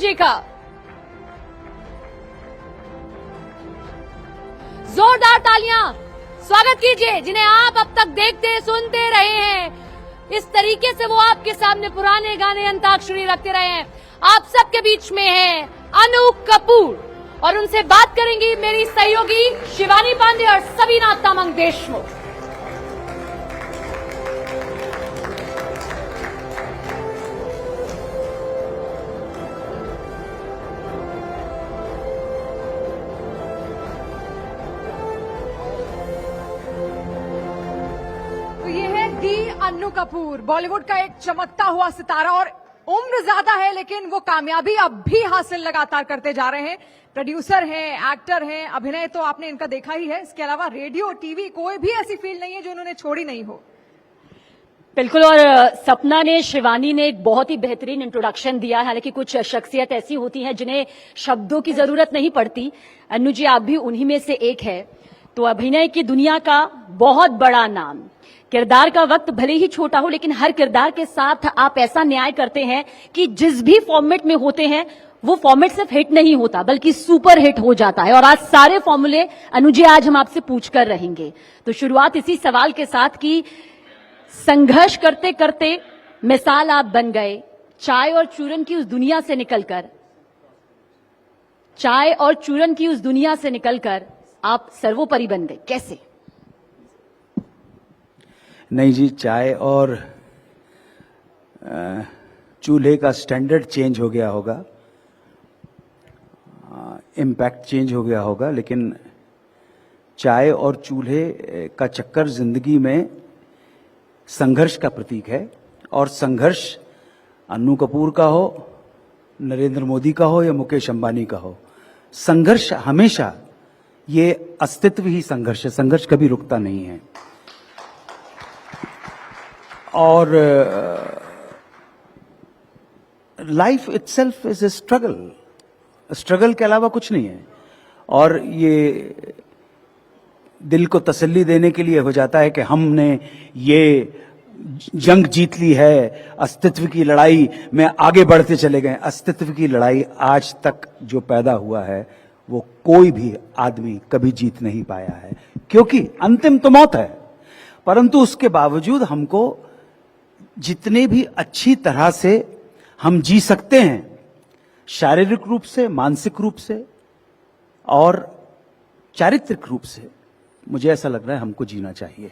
जी का। जोरदार तालियां स्वागत कीजिए जिन्हें आप अब तक देखते सुनते रहे हैं। इस तरीके से वो आपके सामने पुराने गाने अंताक्षरी रखते रहे हैं। आप सबके बीच में है अनु कपूर और उनसे बात करेंगी मेरी सहयोगी शिवानी पांडे और सबीना तामंग देशमुख। अन्नू कपूर बॉलीवुड का एक चमकता हुआ सितारा और उम्र ज्यादा है लेकिन वो कामयाबी अब भी हासिल लगातार करते जा रहे हैं। प्रोड्यूसर हैं, एक्टर हैं, अभिनय तो आपने इनका देखा ही है। इसके अलावा रेडियो, टीवी, कोई भी ऐसी फील्ड नहीं है जो उन्होंने छोड़ी नहीं हो। बिल्कुल। और सपना ने, शिवानी ने एक बहुत ही बेहतरीन इंट्रोडक्शन दिया है। हालांकि कुछ शख्सियत ऐसी होती हैं जिन्हें शब्दों की जरूरत नहीं पड़ती। अन्नू जी, आप भी उन्हीं में से एक है। तो अभिनय की दुनिया का बहुत बड़ा नाम, किरदार का वक्त भले ही छोटा हो लेकिन हर किरदार के साथ आप ऐसा न्याय करते हैं कि जिस भी फॉर्मेट में होते हैं वो फॉर्मेट सिर्फ हिट नहीं होता बल्कि सुपर हिट हो जाता है। और आज सारे फॉर्मूले अनुजी आज हम आपसे पूछ कर रहेंगे। तो शुरुआत इसी सवाल के साथ कि संघर्ष करते करते मिसाल आप बन गए। चाय और चूरन की उस दुनिया से निकलकर आप सर्वोपरि बन गए, कैसे? नहीं जी, चाय और चूल्हे का स्टैंडर्ड चेंज हो गया होगा, इम्पैक्ट चेंज हो गया होगा, लेकिन चाय और चूल्हे का चक्कर जिंदगी में संघर्ष का प्रतीक है। और संघर्ष अन्नू कपूर का हो, नरेंद्र मोदी का हो या मुकेश अंबानी का हो, संघर्ष हमेशा, ये अस्तित्व ही संघर्ष है। संघर्ष कभी रुकता नहीं है। और life itself is a struggle. Struggle के अलावा कुछ नहीं है। और ये दिल को तसल्ली देने के लिए हो जाता है कि हमने ये जंग जीत ली है, अस्तित्व की लड़ाई में आगे बढ़ते चले गए। अस्तित्व की लड़ाई आज तक जो पैदा हुआ है वो कोई भी आदमी कभी जीत नहीं पाया है, क्योंकि अंतिम तो मौत है। परंतु उसके बावजूद हमको जितने भी अच्छी तरह से हम जी सकते हैं, शारीरिक रूप से, मानसिक रूप से और चारित्रिक रूप से, मुझे ऐसा लग रहा है हमको जीना चाहिए।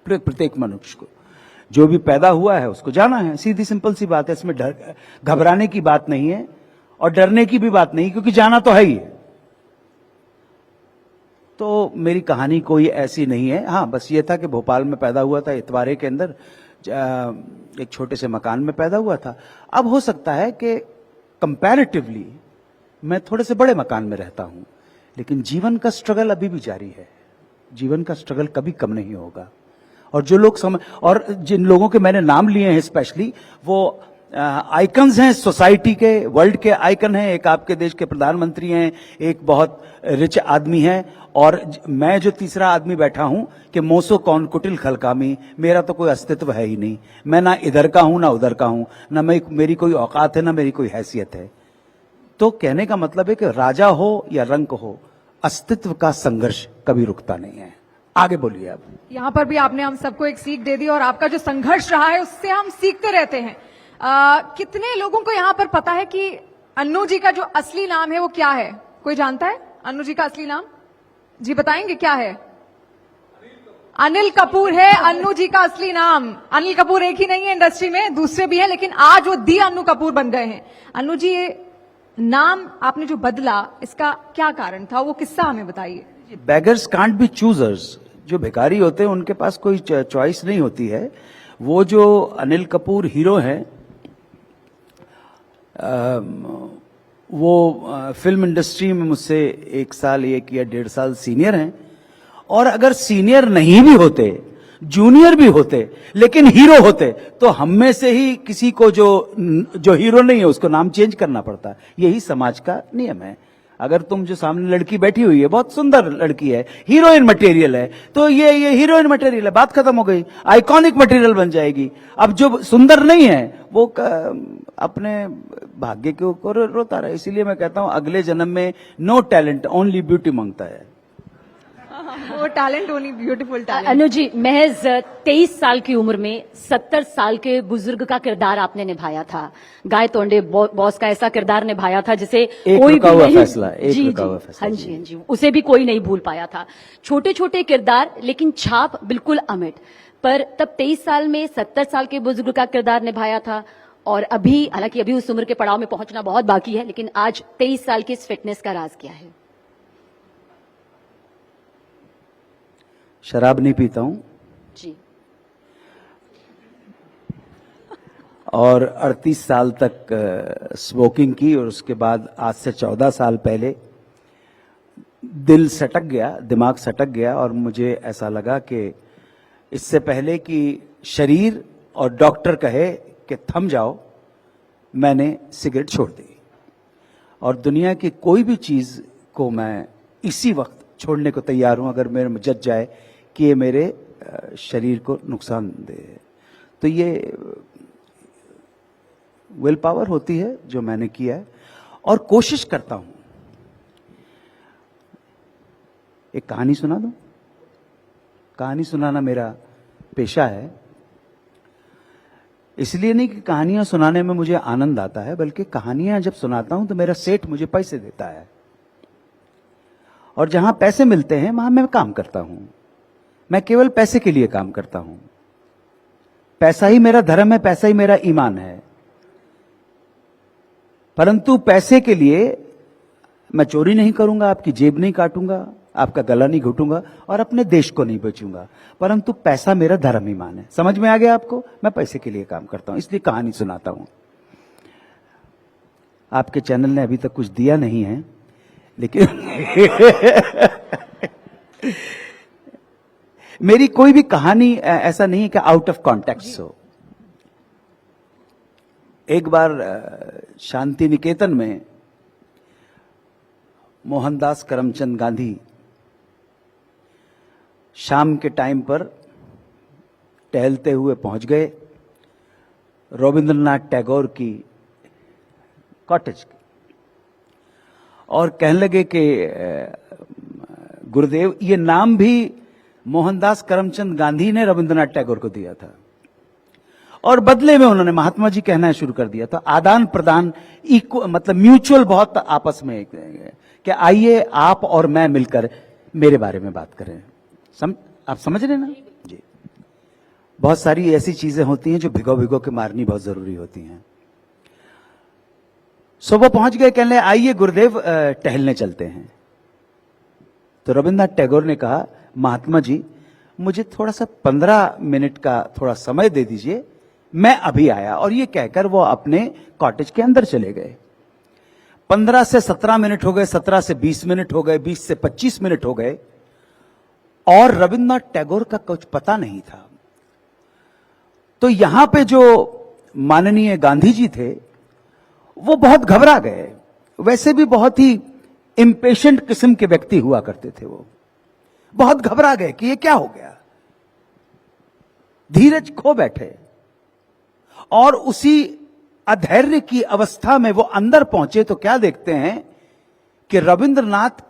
प्रत्येक मनुष्य को जो भी पैदा हुआ है उसको जाना है। सीधी सिंपल सी बात है। इसमें घबराने की बात नहीं है और डरने की भी बात नहीं, क्योंकि जाना तो है ही है। तो मेरी कहानी कोई ऐसी नहीं है। हाँ, बस ये था कि भोपाल में पैदा हुआ था, इतवारे के अंदर एक छोटे से मकान में पैदा हुआ था। अब हो सकता है कि कंपैरेटिवली मैं थोड़े से बड़े मकान में रहता हूं, लेकिन जीवन का स्ट्रगल अभी भी जारी है। जीवन का स्ट्रगल कभी कम नहीं होगा। और जो लोग और जिन लोगों के मैंने नाम लिए हैं स्पेशली, वो आइकन्स हैं सोसाइटी के, वर्ल्ड के आइकन हैं। एक आपके देश के प्रधानमंत्री हैं, एक बहुत रिच आदमी है, और मैं जो तीसरा आदमी बैठा हूं कि मोसो कौन कुटिल खलकामी, मेरा तो कोई अस्तित्व है ही नहीं। मैं ना इधर का हूं ना उधर का हूं, ना मेरी कोई औकात है ना मेरी कोई हैसियत है। तो कहने का मतलब है कि राजा हो या रंक हो, अस्तित्व का संघर्ष कभी रुकता नहीं है। आगे बोलिए आप। यहाँ पर भी आपने हम सबको एक सीख दे दी और आपका जो संघर्ष रहा है उससे हम सीखते रहते हैं। कितने लोगों को यहाँ पर पता है कि अन्नू जी का जो असली नाम है वो क्या है? कोई जानता है अन्नू जी का असली नाम? जी बताएंगे क्या है? अनिल कपूर है अन्नू जी का असली नाम। अनिल कपूर एक ही नहीं है इंडस्ट्री में, दूसरे भी है, लेकिन आज वो दी अन्नू कपूर बन गए हैं। अन्नू जी, ये नाम आपने जो बदला, इसका क्या कारण था? वो किस्सा हमें बताइए। Beggars can't be choosers. जो भिखारी होते हैं उनके पास कोई चॉइस नहीं होती है। वो जो अनिल कपूर हीरो हैं, वो फिल्म इंडस्ट्री में मुझसे 1 साल, 1 या 1.5 साल सीनियर हैं। और अगर सीनियर नहीं भी होते, जूनियर भी होते, लेकिन हीरो होते, तो हम में से ही किसी को जो हीरो नहीं है उसको नाम चेंज करना पड़ता है। यही समाज का नियम है। अगर तुम जो सामने लड़की बैठी हुई है बहुत सुंदर लड़की है, हीरोइन मटेरियल है, तो ये हीरोइन मटेरियल है, बात खत्म हो गई, आइकॉनिक मटेरियल बन जाएगी। अब जो सुंदर नहीं है वो अपने भाग्य के ऊपर रोता रहे। इसीलिए मैं कहता हूं अगले जन्म में नो टैलेंट ओनली ब्यूटी मांगता है। वो talent only beautiful talent. Anu ji, महज 23 साल की उम्र में 70 साल के बुजुर्ग का किरदार आपने निभाया था। गाय तोंडे बॉस का ऐसा किरदार निभाया था जिसे कोई भी नहीं, फैसला, एक रुका हुआ फैसला, हाँ जी, हाँ जी, उसे भी कोई नहीं भूल पाया था। छोटे छोटे किरदार लेकिन छाप बिल्कुल अमिट। पर तब 23 साल में 70 साल के बुजुर्ग का किरदार निभाया था, और अभी हालांकि अभी उस उम्र के पड़ाव में पहुंचना बहुत बाकी है, लेकिन आज 23 साल की इस फिटनेस का राज क्या है? शराब नहीं पीता हूं जी। और 38 साल तक स्मोकिंग की, और उसके बाद आज से 14 साल पहले दिल सटक गया, दिमाग सटक गया, और मुझे ऐसा लगा कि इससे पहले कि शरीर और डॉक्टर कहे कि थम जाओ, मैंने सिगरेट छोड़ दी। और दुनिया की कोई भी चीज को मैं इसी वक्त छोड़ने को तैयार हूं अगर मेरे जज जाए कि ये मेरे शरीर को नुकसान दे। तो ये विल पावर होती है जो मैंने किया है, और कोशिश करता हूं। एक कहानी सुना दूं? कहानी सुनाना मेरा पेशा है। इसलिए नहीं कि कहानियां सुनाने में मुझे आनंद आता है, बल्कि कहानियां जब सुनाता हूं तो मेरा सेठ मुझे पैसे देता है, और जहां पैसे मिलते हैं वहां मैं काम करता हूं। मैं केवल पैसे के लिए काम करता हूं। पैसा ही मेरा धर्म है, पैसा ही मेरा ईमान है। परंतु पैसे के लिए मैं चोरी नहीं करूंगा, आपकी जेब नहीं काटूंगा, आपका गला नहीं घुटूंगा, और अपने देश को नहीं बेचूंगा। परंतु पैसा मेरा धर्म ईमान है। समझ में आ गया आपको? मैं पैसे के लिए काम करता हूं, इसलिए कहानी सुनाता हूं। आपके चैनल ने अभी तक कुछ दिया नहीं है, लेकिन मेरी कोई भी कहानी ऐसा नहीं है कि आउट ऑफ कॉन्टेक्स्ट हो। एक बार शांति निकेतन में मोहनदास करमचंद गांधी शाम के टाइम पर टहलते हुए पहुंच गए रविंद्रनाथ टैगोर की कॉटेज, और कहने लगे कि गुरुदेव, ये नाम भी मोहनदास करमचंद गांधी ने रविंद्रनाथ टैगोर को दिया था, और बदले में उन्होंने महात्मा जी कहना शुरू कर दिया। तो आदान प्रदान मतलब म्यूचुअल बहुत आपस में कि आइए आप और मैं मिलकर मेरे बारे में बात करें। आप समझ रहे ना जी? बहुत सारी ऐसी चीजें होती हैं जो भिगो भिगो के मारनी बहुत जरूरी होती हैं। सो वो पहुंच गए, कहने आइए गुरुदेव टहलने चलते हैं। तो रविंद्रनाथ टैगोर ने कहा, महात्मा जी मुझे थोड़ा सा 15 मिनट का थोड़ा समय दे दीजिए, मैं अभी आया। और ये कहकर वो अपने कॉटेज के अंदर चले गए। 15 से 17 मिनट हो गए, 17 से 20 मिनट हो गए, 20 से 25 मिनट हो गए, और रविंद्रनाथ टैगोर का कुछ पता नहीं था। तो यहां पे जो माननीय गांधी जी थे वो बहुत घबरा गए। वैसे भी बहुत ही इम्पेशेंट किस्म के व्यक्ति हुआ करते थे। वो बहुत घबरा गए कि ये क्या हो गया, धीरज खो बैठे, और उसी अधैर्य की अवस्था में वो अंदर पहुंचे तो क्या देखते हैं कि रविंद्रनाथ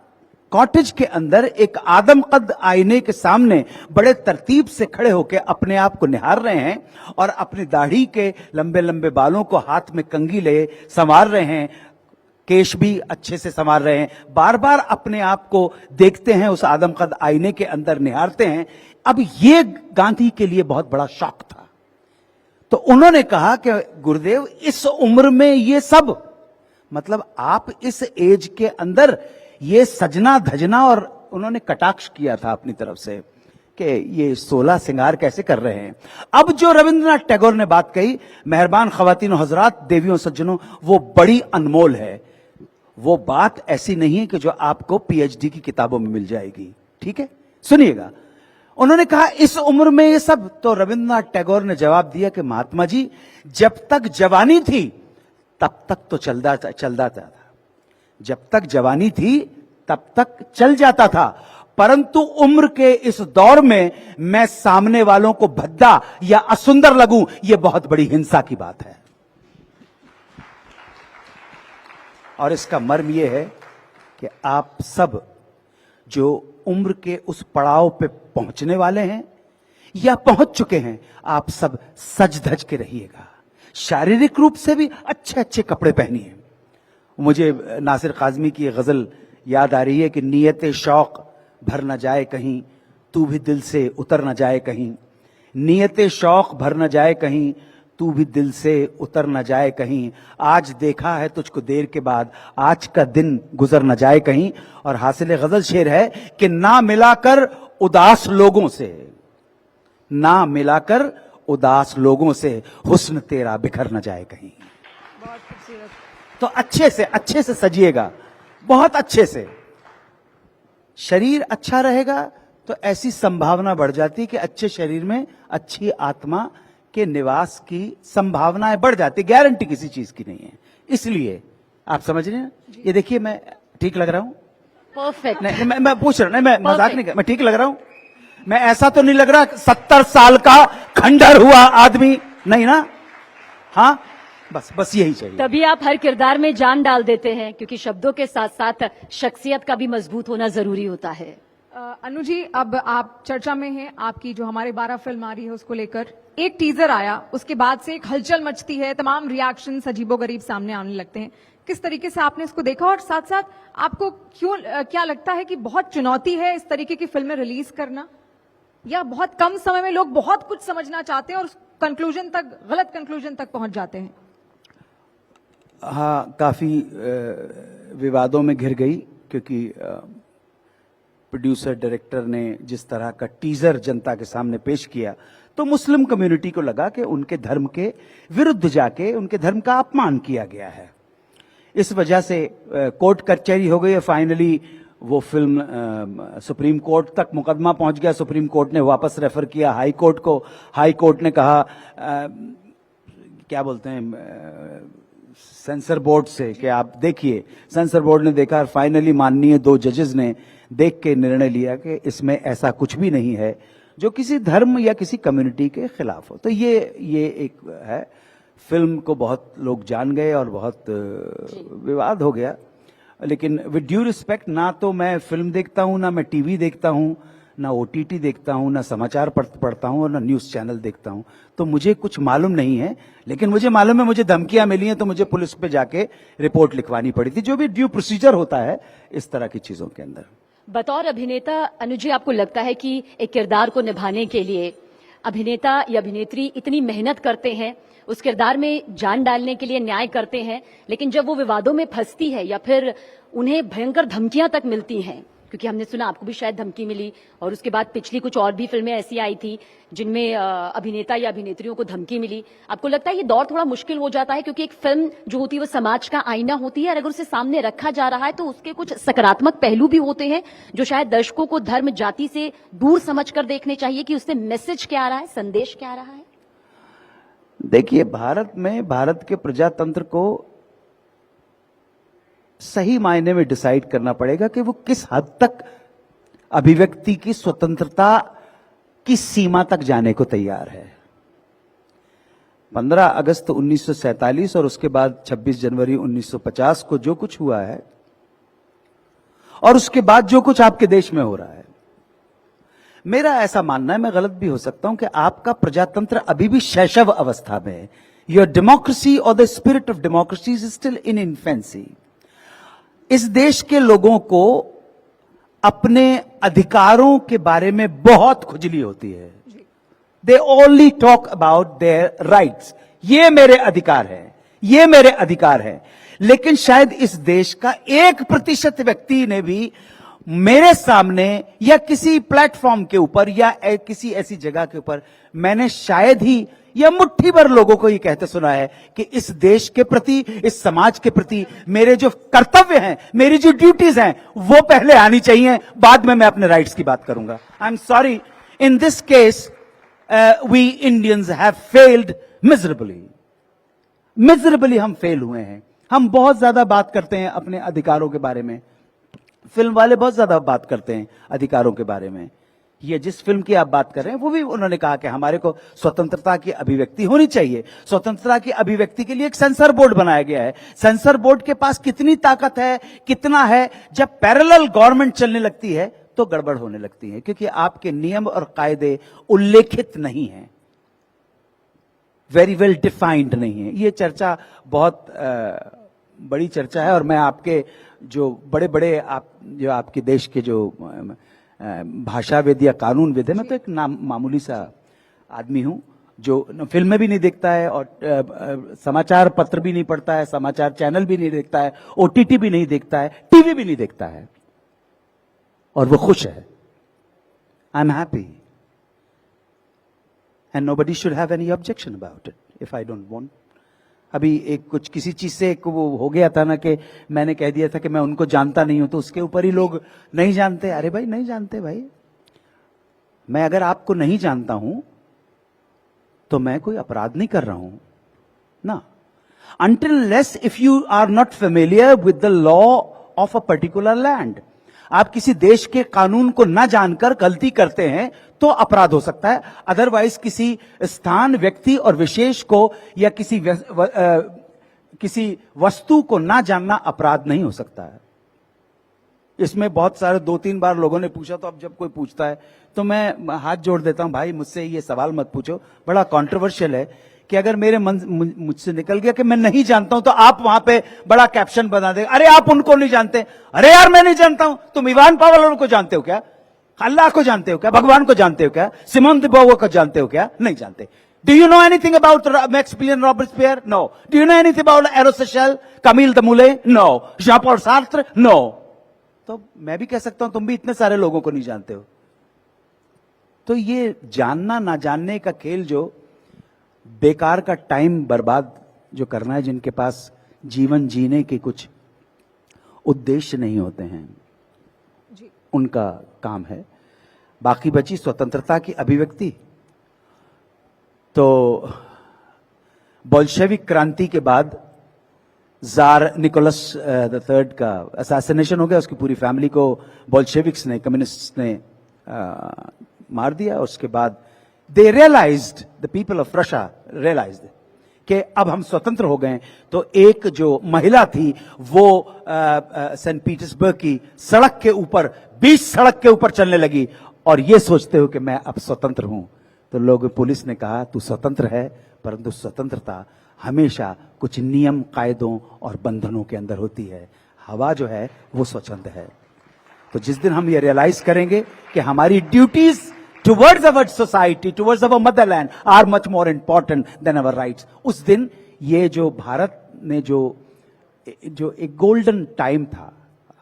कॉटेज के अंदर एक आदमकद आईने के सामने बड़े तरतीब से खड़े होकर अपने आप को निहार रहे हैं, और अपनी दाढ़ी के लंबे लंबे बालों को हाथ में कंघी ले संवार रहे हैं, केश भी अच्छे से संवार रहे हैं, बार बार अपने आप को देखते हैं, उस आदमकद आईने के अंदर निहारते हैं। अब ये गांधी के लिए बहुत बड़ा शौक था। तो उन्होंने कहा कि गुरुदेव, इस उम्र में ये सब, मतलब आप इस एज के अंदर ये सजना धजना, और उन्होंने कटाक्ष किया था अपनी तरफ से कि ये 16 सिंगार कैसे कर रहे हैं। अब जो रविंद्रनाथ टैगोर ने बात कही, मेहरबान ख्वातीन हजरात, देवियों सज्जनों, वो बड़ी अनमोल है। वो बात ऐसी नहीं है कि जो आपको पीएचडी की किताबों में मिल जाएगी। ठीक है, सुनिएगा। उन्होंने कहा इस उम्र में ये सब। तो रविंद्रनाथ टैगोर ने जवाब दिया कि महात्मा जी, जब तक जवानी थी तब तक तो चलता था, जब तक जवानी थी तब तक चल जाता था, परंतु उम्र के इस दौर में मैं सामने वालों को भद्दा या असुंदर लगूं, यह बहुत बड़ी हिंसा की बात है। और इसका मर्म यह है कि आप सब जो उम्र के उस पड़ाव पे पहुंचने वाले हैं या पहुंच चुके हैं, आप सब सज धज के रहिएगा, शारीरिक रूप से भी अच्छे अच्छे कपड़े पहनिए। मुझे नासिर काज़मी की गजल याद आ रही है कि नीयत शौक भर न जाए कहीं, तू भी दिल से उतर न जाए कहीं। नीयत शौक भर न जाए कहीं, तू भी दिल से उतर न जाए कहीं। आज देखा है तुझको देर के बाद, आज का दिन गुजर न जाए कहीं। और हासिल गजल शेर है कि ना मिलाकर उदास लोगों से, ना मिलाकर उदास लोगों से हुस्न तेरा बिखर न जाए कहीं। बहुत खूबसूरत। तो अच्छे से सजिएगा, बहुत अच्छे से। शरीर अच्छा रहेगा तो ऐसी संभावना बढ़ जाती है कि अच्छे शरीर में अच्छी आत्मा के निवास की संभावनाएं बढ़ जाती। गारंटी किसी चीज की नहीं है। इसलिए आप समझ रहे हैं, ये देखिए मैं ठीक लग रहा हूं? परफेक्ट। नहीं, मैं पूछ रहा हूं, नहीं मैं मजाक नहीं कर, मैं ठीक लग रहा हूं? मैं ऐसा तो नहीं लग रहा 70 साल का खंडर हुआ आदमी, नहीं ना? हाँ, बस यही चाहिए। तभी आप हर किरदार में जान डाल देते हैं, क्योंकि शब्दों के साथ साथ शख्सियत का भी मजबूत होना जरूरी होता है। अनु जी, अब आप चर्चा में हैं, आपकी जो हमारे 12 फिल्म आ रही है उसको लेकर एक टीजर आया, उसके बाद से एक हलचल मचती है, तमाम रिएक्शन अजीबोगरीब सामने आने लगते हैं। किस तरीके से आपने इसको देखा, और साथ साथ आपको क्या लगता है कि बहुत चुनौती है इस तरीके की फिल्में रिलीज करना, या बहुत कम समय में लोग बहुत कुछ समझना चाहते हैं और कंक्लूजन तक, गलत कंक्लूजन तक पहुंच जाते हैं? हाँ, काफी विवादों में घिर गई, क्योंकि प्रोड्यूसर डायरेक्टर ने जिस तरह का टीजर जनता के सामने पेश किया, तो मुस्लिम कम्युनिटी को लगा कि उनके धर्म के विरुद्ध जाके उनके धर्म का अपमान किया गया है। इस वजह से कोर्ट कचहरी हो गई है। फाइनली वो फिल्म सुप्रीम कोर्ट तक मुकदमा पहुंच गया। सुप्रीम कोर्ट ने वापस रेफर किया हाई कोर्ट को। हाई कोर्ट ने कहा क्या बोलते हैं, सेंसर बोर्ड से कि आप देखिए। सेंसर बोर्ड ने देखा, फाइनली माननीय 2 जजेस ने देख के निर्णय लिया कि इसमें ऐसा कुछ भी नहीं है जो किसी धर्म या किसी कम्युनिटी के खिलाफ हो। तो ये एक है। फिल्म को बहुत लोग जान गए और बहुत विवाद हो गया, लेकिन विद ड्यू रिस्पेक्ट, ना तो मैं फिल्म देखता हूं, ना मैं टीवी देखता हूं, ना ओटीटी देखता हूं, ना समाचार पढ़ता हूं और ना न्यूज चैनल देखता हूं, तो मुझे कुछ मालूम नहीं है। लेकिन मुझे मालूम है, मुझे धमकियां मिली हैं तो मुझे पुलिस पे जाके रिपोर्ट लिखवानी पड़ी थी, जो भी ड्यू प्रोसीजर होता है इस तरह की चीजों के अंदर। बतौर अभिनेता अनुजी, आपको लगता है कि एक किरदार को निभाने के लिए अभिनेता या अभिनेत्री इतनी मेहनत करते हैं, उस किरदार में जान डालने के लिए न्याय करते हैं, लेकिन जब वो विवादों में फंसती है या फिर उन्हें भयंकर धमकियां तक मिलती हैं, क्योंकि हमने सुना आपको भी शायद धमकी मिली, और उसके बाद पिछली कुछ और भी फिल्में ऐसी आई थी जिनमें अभिनेता या अभिनेत्रियों को धमकी मिली, आपको लगता है ये दौर थोड़ा मुश्किल हो जाता है? क्योंकि एक फिल्म जो होती है वो समाज का आईना होती है, और अगर उसे सामने रखा जा रहा है तो उसके कुछ सकारात्मक पहलू भी होते हैं जो शायद दर्शकों को धर्म जाति से दूर समझकर देखने चाहिए कि उससे मैसेज क्या आ रहा है, संदेश क्या आ रहा है। देखिए, भारत में भारत के प्रजातंत्र को सही मायने में डिसाइड करना पड़ेगा कि वो किस हद तक अभिव्यक्ति की स्वतंत्रता की सीमा तक जाने को तैयार है। 15 अगस्त 1947 और उसके बाद 26 जनवरी 1950 को जो कुछ हुआ है, और उसके बाद जो कुछ आपके देश में हो रहा है, मेरा ऐसा मानना है, मैं गलत भी हो सकता हूं, कि आपका प्रजातंत्र अभी भी शैशव अवस्था में है। योर डेमोक्रेसी और the spirit of democracy is still in infancy. इस देश के लोगों को अपने अधिकारों के बारे में बहुत खुजली होती है। They only talk about their rights. ये मेरे अधिकार है, ये मेरे अधिकार है। लेकिन शायद इस देश का 1% व्यक्ति ने भी मेरे सामने या किसी प्लेटफॉर्म के ऊपर या किसी ऐसी जगह के ऊपर मैंने शायद ही या मुट्ठी भर लोगों को ये कहते सुना है कि इस देश के प्रति, इस समाज के प्रति मेरे जो कर्तव्य हैं, मेरी जो ड्यूटीज हैं, वो पहले आनी चाहिए, बाद में मैं अपने राइट्स की बात करूंगा। I am sorry, in this case we Indians have failed miserably. हम फेल हुए हैं। हम बहुत ज्यादा बात करते हैं अपने अधिकारों के बारे में, फिल्म वाले बहुत ज्यादा बात करते हैं अधिकारों के बारे में। ये जिस फिल्म की आप बात कर रहे हैं वो भी उन्होंने कहा कि हमारे को स्वतंत्रता की अभिव्यक्ति होनी चाहिए। स्वतंत्रता की अभिव्यक्ति के लिए एक सेंसर बोर्ड बनाया गया है। सेंसर बोर्ड के पास कितनी ताकत है, कितना है, जब पैरेलल गवर्नमेंट चलने लगती है तो गड़बड़ होने लगती है, क्योंकि आपके नियम और कायदे उल्लेखित नहीं हैं, वेरी वेल डिफाइंड नहीं है। ये चर्चा बहुत बड़ी चर्चा है, और मैं आपके जो बड़े बड़े जो आपके देश के जो भाषाविद या कानूनविद है, मैं तो एक मामूली सा आदमी हूं जो फिल्में भी नहीं देखता है और समाचार पत्र भी नहीं पढ़ता है, समाचार चैनल भी नहीं देखता है, ओटीटी भी नहीं देखता है, टीवी भी नहीं देखता है, और वो खुश है। I am happy and nobody should have any objection about it if I don't want. अभी एक कुछ किसी चीज से एक वो हो गया था ना कि मैंने कह दिया था कि मैं उनको जानता नहीं हूं, तो उसके ऊपर ही लोग नहीं जानते। अरे भाई नहीं जानते भाई, मैं अगर आपको नहीं जानता हूं तो मैं कोई अपराध नहीं कर रहा हूं ना। Until unless if you are not familiar with the law of a particular land, आप किसी देश के कानून को ना जानकर गलती करते हैं तो अपराध हो सकता है। अदरवाइज किसी स्थान, व्यक्ति और विशेष को या किसी वस्तु को ना जानना अपराध नहीं हो सकता है। इसमें बहुत सारे 2-3 बार लोगों ने पूछा, तो अब जब कोई पूछता है तो मैं हाथ जोड़ देता हूं, भाई मुझसे ये सवाल मत पूछो, बड़ा कंट्रोवर्शियल है कि अगर मेरे मुझसे निकल गया कि मैं नहीं जानता हूं, तो आप वहां पे बड़ा कैप्शन बना दे, अरे आप उनको नहीं जानते। अरे यार मैं नहीं जानता हूं, तुम इवान पावल को जानते हो क्या? अल्लाह को जानते हो क्या? भगवान को जानते हो क्या? सिमोन द बोवेल को जानते हो क्या? नहीं जानते। Do you know anything about Maximilian Robespierre? No. Do you know anything about Aristotle, Camille Desmoulins? No. Jean-Paul Sartre? No. तो मैं भी कह सकता हूं तुम भी इतने सारे लोगों को नहीं जानते हो। तो ये जानना ना जानने का खेल, जो बेकार का टाइम बर्बाद जो करना है, जिनके पास जीवन जीने के कुछ उद्देश्य नहीं होते हैं, जी। उनका काम है। बाकी बची स्वतंत्रता की अभिव्यक्ति। तो बोल्शेविक क्रांति के बाद जार निकोलस III का असैसिनेशन हो गया। उसकी पूरी फैमिली को बोल्शेविक्स ने, कम्युनिस्ट ने मार दिया। उसके बाद they realised, the people of Russia realised कि अब हम स्वतंत्र हो गए। तो एक जो महिला थी वो सेंट पीटर्सबर्ग की सड़क के ऊपर, 20 सड़क के ऊपर चलने लगी और ये सोचते हो कि मैं अब स्वतंत्र हूं। तो लोग, पुलिस ने कहा तू स्वतंत्र है, परंतु स्वतंत्रता हमेशा कुछ नियम, कायदों और बंधनों के अंदर होती है। हवा जो है वो स्वतंत्र है। तो जिस दिन हम ये रियलाइज करेंगे कि हमारी duties towards our society, towards our motherland are much more important than our rights, उस दिन ये जो भारत ने जो एक गोल्डन टाइम था।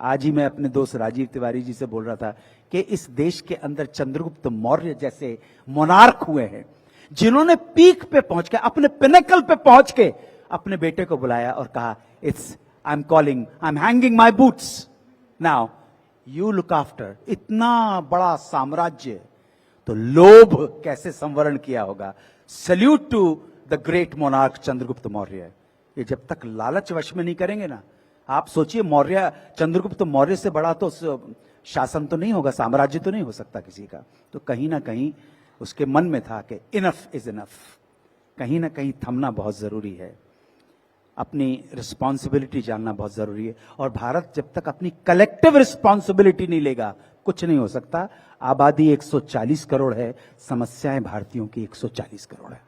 आज ही मैं अपने दोस्त राजीव तिवारी जी से बोल रहा था कि इस देश के अंदर चंद्रगुप्त मौर्य जैसे मोनार्क हुए हैं, जिन्होंने पीक पे पहुंच के, अपने पिनेकल पे पहुंच के अपने बेटे को बुलाया और कहा, it's I am calling, I am hanging my boots, now you look after. इतना बड़ा साम्राज्य, तो लोभ कैसे संवरण किया होगा। Salute to the great monarch Chandragupta Maurya. ये जब तक लालच वश में नहीं करेंगे ना, आप सोचिए, मौर्य, चंद्रगुप्त मौर्य से बड़ा तो शासन तो नहीं होगा, साम्राज्य तो नहीं हो सकता किसी का। तो कहीं ना कहीं उसके मन में था कि इनफ इज इनफ, कहीं ना कहीं थमना बहुत जरूरी है, अपनी रिस्पॉन्सिबिलिटी जानना बहुत जरूरी है। और भारत जब तक अपनी कलेक्टिव रिस्पॉन्सिबिलिटी नहीं लेगा, कुछ नहीं हो सकता। आबादी 140 करोड़ है, समस्याएं भारतीयों की 140 करोड़ है।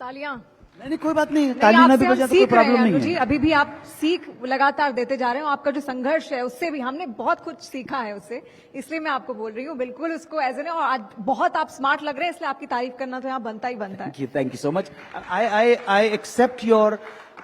तालियां। नहीं, कोई बात नहीं, ताली ना भी बजा तो कोई प्रॉब्लम नहीं जी, है। अभी भी आप सीख लगातार देते जा रहे हो। आपका जो संघर्ष है उससे भी हमने बहुत कुछ सीखा है उससे, इसलिए मैं आपको बोल रही हूँ, बिल्कुल उसको एज एन, और आज बहुत आप स्मार्ट लग रहे हैं, इसलिए आपकी तारीफ करना तो यहाँ बनता ही बनता है। Thank you so much. I accept your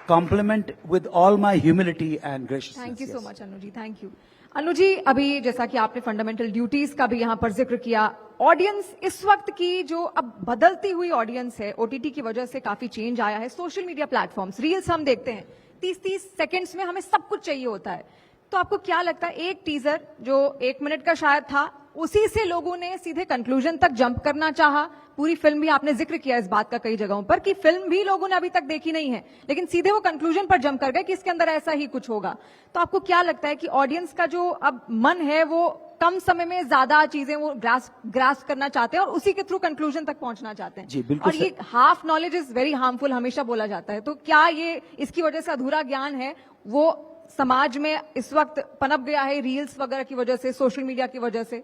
compliment with all my humility and graciousness. Thank you so much Anu ji, thank you. Anu ji, अभी जैसा कि आपने फंडामेंटल ड्यूटीज का भी यहाँ पर जिक्र किया, ऑडियंस इस वक्त की जो अब बदलती हुई ऑडियंस है, ओटीटी की वजह से काफी चेंज आया है। सोशल मीडिया प्लेटफॉर्म्स, रील्स हम देखते हैं, 30-30 सेकंड्स में हमें सब कुछ चाहिए होता है। तो आपको क्या लगता है, एक टीजर जो 1 मिनट का शायद था, उसी से लोगों ने सीधे कंक्लूजन तक जंप करना चाहा, पूरी फिल्म भी आपने जिक्र किया इस बात का कई जगहों पर कि फिल्म भी लोगों ने अभी तक देखी नहीं है, लेकिन सीधे वो कंक्लूजन पर जंप कर गए कि इसके अंदर ऐसा ही कुछ होगा। तो आपको क्या लगता है कि ऑडियंस का जो अब मन है वो कम समय में ज्यादा चीजें वो ग्रास्प करना चाहते हैं और उसी के थ्रू कंक्लूजन तक पहुंचना चाहते हैं? जी, बिल्कुल और ये half knowledge is very harmful हमेशा बोला जाता है, तो क्या ये इसकी वजह से अधूरा ज्ञान है वो समाज में इस वक्त पनप गया है रील्स वगैरह की वजह से, सोशल मीडिया की वजह से?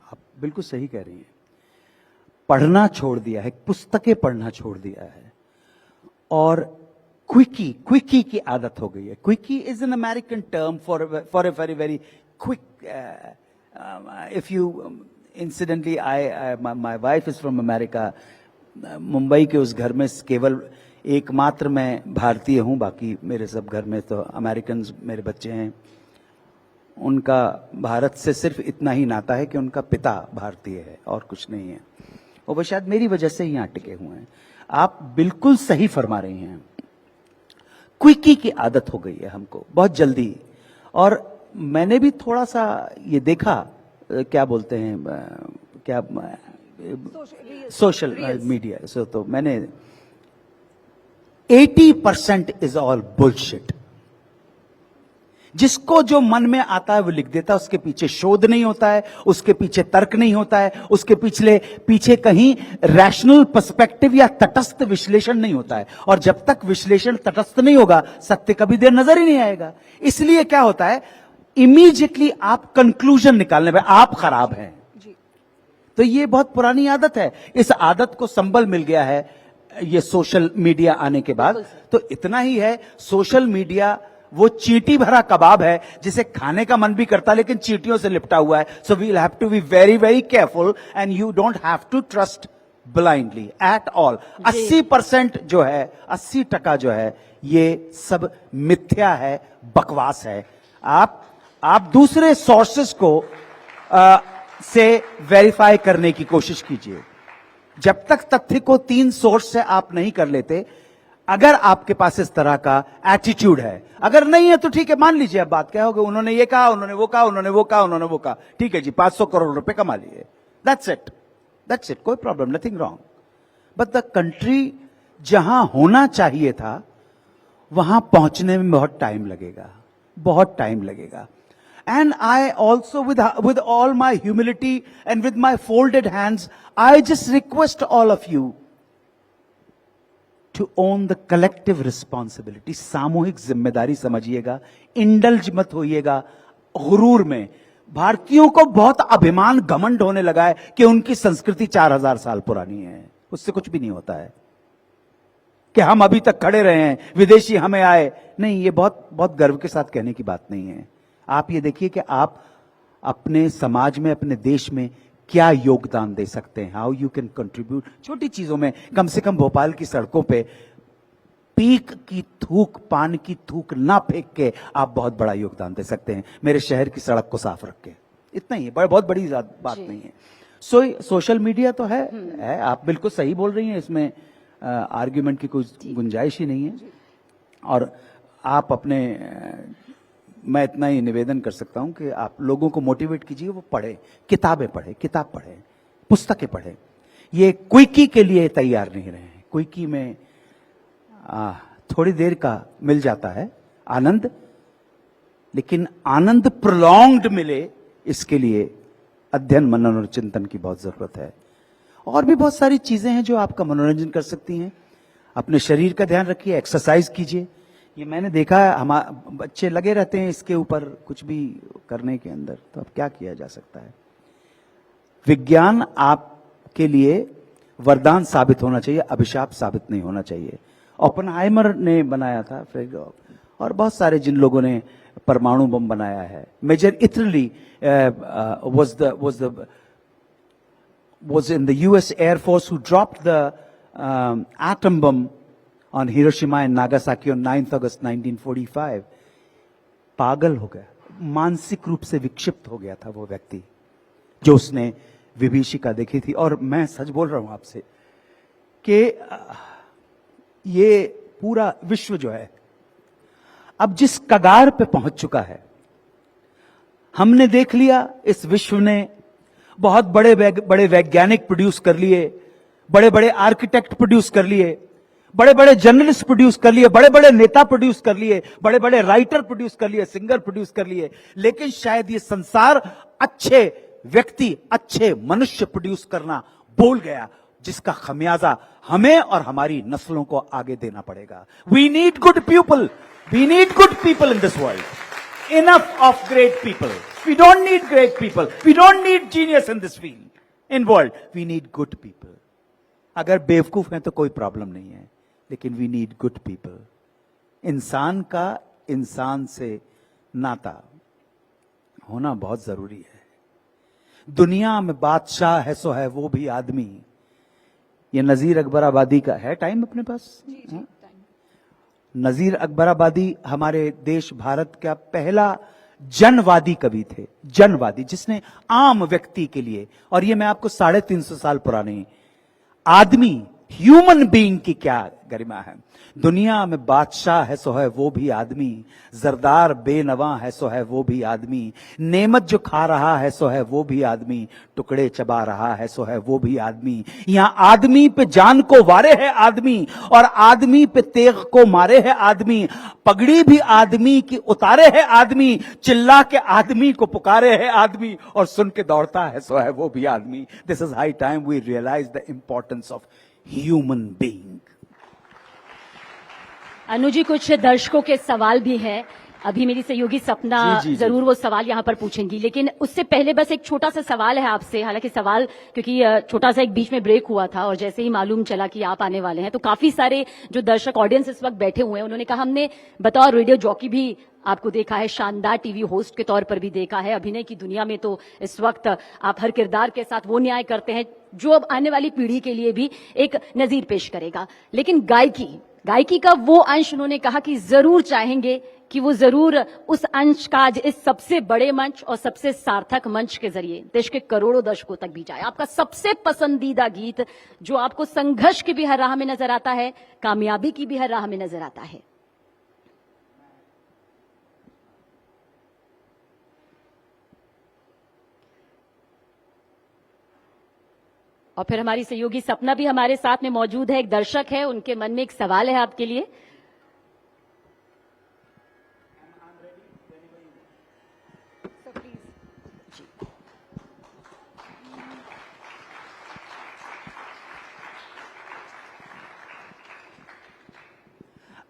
आप बिल्कुल सही कह रही हैं। पढ़ना छोड़ दिया है, पुस्तकें पढ़ना छोड़ दिया है और क्विकी की आदत हो गई है। Quickie is an American term for a very very quick. If you incidentally my wife is from America. Mumbai के उस घर में केवल एकमात्र मैं भारतीय हूं, बाकी मेरे सब घर में तो अमेरिकन मेरे बच्चे हैं। उनका भारत से सिर्फ इतना ही नाता है कि उनका पिता भारतीय है और कुछ नहीं है। वो शायद मेरी वजह से ही यहां टिके हुए हैं। आप बिल्कुल सही फरमा रही हैं। क्विकी की आदत हो गई है हमको बहुत जल्दी। और मैंने भी थोड़ा सा ये देखा, क्या बोलते हैं, क्या सोशल मीडिया से, तो मैंने 80% इज ऑल बुलशिट। जिसको जो मन में आता है वो लिख देता है, उसके पीछे शोध नहीं होता है, उसके पीछे तर्क नहीं होता है, उसके पीछे कहीं रैशनल पर्सपेक्टिव या तटस्थ विश्लेषण नहीं होता है। और जब तक विश्लेषण तटस्थ नहीं होगा सत्य कभी देर नजर ही नहीं आएगा। इसलिए क्या होता है, इमीडिएटली आप कंक्लूजन निकालने में आप खराब हैं। तो ये बहुत पुरानी आदत है। इस आदत को संबल मिल गया है ये सोशल मीडिया आने के बाद। तो इतना ही है, सोशल मीडिया वो चींटी भरा कबाब है जिसे खाने का मन भी करता है लेकिन चींटियों से लिपटा हुआ है। So we will have to be very very careful and you don't have to trust blindly at all. 80% जो है, 80% जो है, ये सब मिथ्या है, बकवास है। आप दूसरे सोर्सेस को से वेरीफाई करने की कोशिश कीजिए। जब तक तथ्य को 3 सोर्स से आप नहीं कर लेते, अगर आपके पास इस तरह का एटीट्यूड है, अगर नहीं है तो ठीक है, मान लीजिए अब बात क्या होगी, उन्होंने ये कहा, उन्होंने वो कहा, उन्होंने वो कहा, उन्होंने वो कहा, ठीक है जी, 500 करोड़ रुपए कमा लिए, दैट्स इट, कोई problem, nothing wrong. But the country जहां होना चाहिए था वहां पहुंचने में बहुत टाइम लगेगा, बहुत टाइम लगेगा। And I also, with all my humility and with my folded hands, I just request all of you to own the collective responsibility. सामूहिक जिम्मेदारी समझिएगा, इंडल्ज मत होइएगा गुरूर में। भारतीयों को बहुत अभिमान घमंड होने लगा है कि उनकी संस्कृति 4000 साल पुरानी है। उससे कुछ भी नहीं होता है कि हम अभी तक खड़े रहे हैं, विदेशी हमें आए। नहीं, ये बहुत बहुत गर्व के साथ कहने की बात नहीं है। आप ये देखिए कि आप अपने समाज में, अपने देश में क्या योगदान दे सकते हैं, हाउ यू कैन कंट्रीब्यूट। छोटी चीजों में, कम से कम भोपाल की सड़कों पे पीक की थूक, पान की थूक ना फेंक के आप बहुत बड़ा योगदान दे सकते हैं मेरे शहर की सड़क को साफ रख के। इतना ही है, बहुत बड़ी बात नहीं है। सोशल मीडिया तो है, आप बिल्कुल सही बोल रही हैं, इसमें आर्ग्यूमेंट की कोई गुंजाइश ही नहीं है। और आप अपने, मैं इतना ही निवेदन कर सकता हूं कि आप लोगों को मोटिवेट कीजिए, वो पढ़े, किताबें पढ़े, किताब पढ़े, पुस्तकें पढ़े। ये क्विकी के लिए तैयार नहीं रहे हैं। क्विकी में थोड़ी देर का मिल जाता है आनंद, लेकिन आनंद प्रोलॉन्ग्ड मिले, इसके लिए अध्ययन, मनन और चिंतन की बहुत जरूरत है। और भी बहुत सारी चीजें हैं जो आपका मनोरंजन कर सकती हैं। अपने शरीर का ध्यान रखिए, एक्सरसाइज कीजिए। ये मैंने देखा है, हमारे बच्चे लगे रहते हैं इसके ऊपर कुछ भी करने के अंदर, तो अब क्या किया जा सकता है। विज्ञान आपके लिए वरदान साबित होना चाहिए, अभिशाप साबित नहीं होना चाहिए। ओपेनहाइमर ने बनाया था, फिर और बहुत सारे जिन लोगों ने परमाणु बम बनाया है। Major Italy was in the US Air Force who dropped the atom bomb on Hiroshima and Nagasaki on 9th August 1945. पागल हो गया, मानसिक रूप से विक्षिप्त हो गया था वो व्यक्ति जो उसने विभीषिका देखी थी। और मैं सच बोल रहा हूं आपसे कि ये पूरा विश्व जो है अब जिस कगार पे पहुंच चुका है, हमने देख लिया, इस विश्व ने बहुत बड़े वैज्ञानिक प्रोड्यूस कर लिए, बड़े बड़े आर्किटेक्ट प्रोड्यूस कर लिए, बड़े बड़े जर्नलिस्ट प्रोड्यूस कर लिए, बड़े बड़े नेता प्रोड्यूस कर लिए, बड़े बड़े राइटर प्रोड्यूस कर लिए, सिंगर प्रोड्यूस कर लिए, लेकिन शायद ये संसार अच्छे व्यक्ति, अच्छे मनुष्य प्रोड्यूस करना भूल गया, जिसका खमियाजा हमें और हमारी नस्लों को आगे देना पड़ेगा। We need good people, we need good people in this world, enough of great people. We don't need great people, we don't need genius in this field, in world, we need good people. अगर बेवकूफ हैं तो कोई problem नहीं है, लेकिन we need good people. इंसान का इंसान से नाता होना बहुत जरूरी है। दुनिया में बादशाह है सो है वो भी आदमी, ये नजीर अकबराबादी का है। टाइम अपने पास? जी, नजीर अकबराबादी हमारे देश भारत का पहला जनवादी कवि थे, जनवादी, जिसने आम व्यक्ति के लिए, और ये मैं आपको 350 साल पुराने आदमी, ह्यूमन बीइंग की क्या गरिमा है। दुनिया में बादशाह है सो है वो भी आदमी, जरदार बेनवा है सो है वो भी आदमी, नेमत जो खा रहा है सो है वो भी आदमी, टुकड़े चबा रहा है सो है वो भी आदमी। यहां आदमी पे जान को वारे है आदमी, और आदमी पे तेग को मारे है आदमी, पगड़ी भी आदमी की उतारे है आदमी, चिल्ला के आदमी को पुकारे है आदमी, और सुन के दौड़ता है सो है वो भी आदमी। This is high time we realize the importance of human being. Anu ji, कुछ दर्शकों के सवाल भी हैं। अभी मेरी सहयोगी सपना जी। जरूर वो सवाल यहाँ पर पूछेंगी, लेकिन उससे पहले बस एक छोटा सा सवाल है आपसे। हालांकि सवाल, क्योंकि छोटा सा एक बीच में ब्रेक हुआ था और जैसे ही मालूम चला कि आप आने वाले हैं, तो काफी सारे जो दर्शक ऑडियंस इस वक्त बैठे हुए हैं, उन्होंने कहा हमने बतौर रेडियो जॉकी भी आपको देखा है, शानदार टीवी होस्ट के तौर पर भी देखा है, अभिनय की दुनिया में तो इस वक्त आप हर किरदार के साथ वो न्याय करते हैं जो अब आने वाली पीढ़ी के लिए भी एक नजीर पेश करेगा। लेकिन गायकी का वो अंश उन्होंने कहा कि जरूर चाहेंगे कि वो जरूर उस अंश का आज इस सबसे बड़े मंच और सबसे सार्थक मंच के जरिए देश के करोड़ों दर्शकों तक भी जाए। आपका सबसे पसंदीदा गीत जो आपको संघर्ष की भी हर राह में नजर आता है, कामयाबी की भी हर राह में नजर आता है। और फिर हमारी सहयोगी सपना भी हमारे साथ में मौजूद है, एक दर्शक है, उनके मन में एक सवाल है आपके लिए।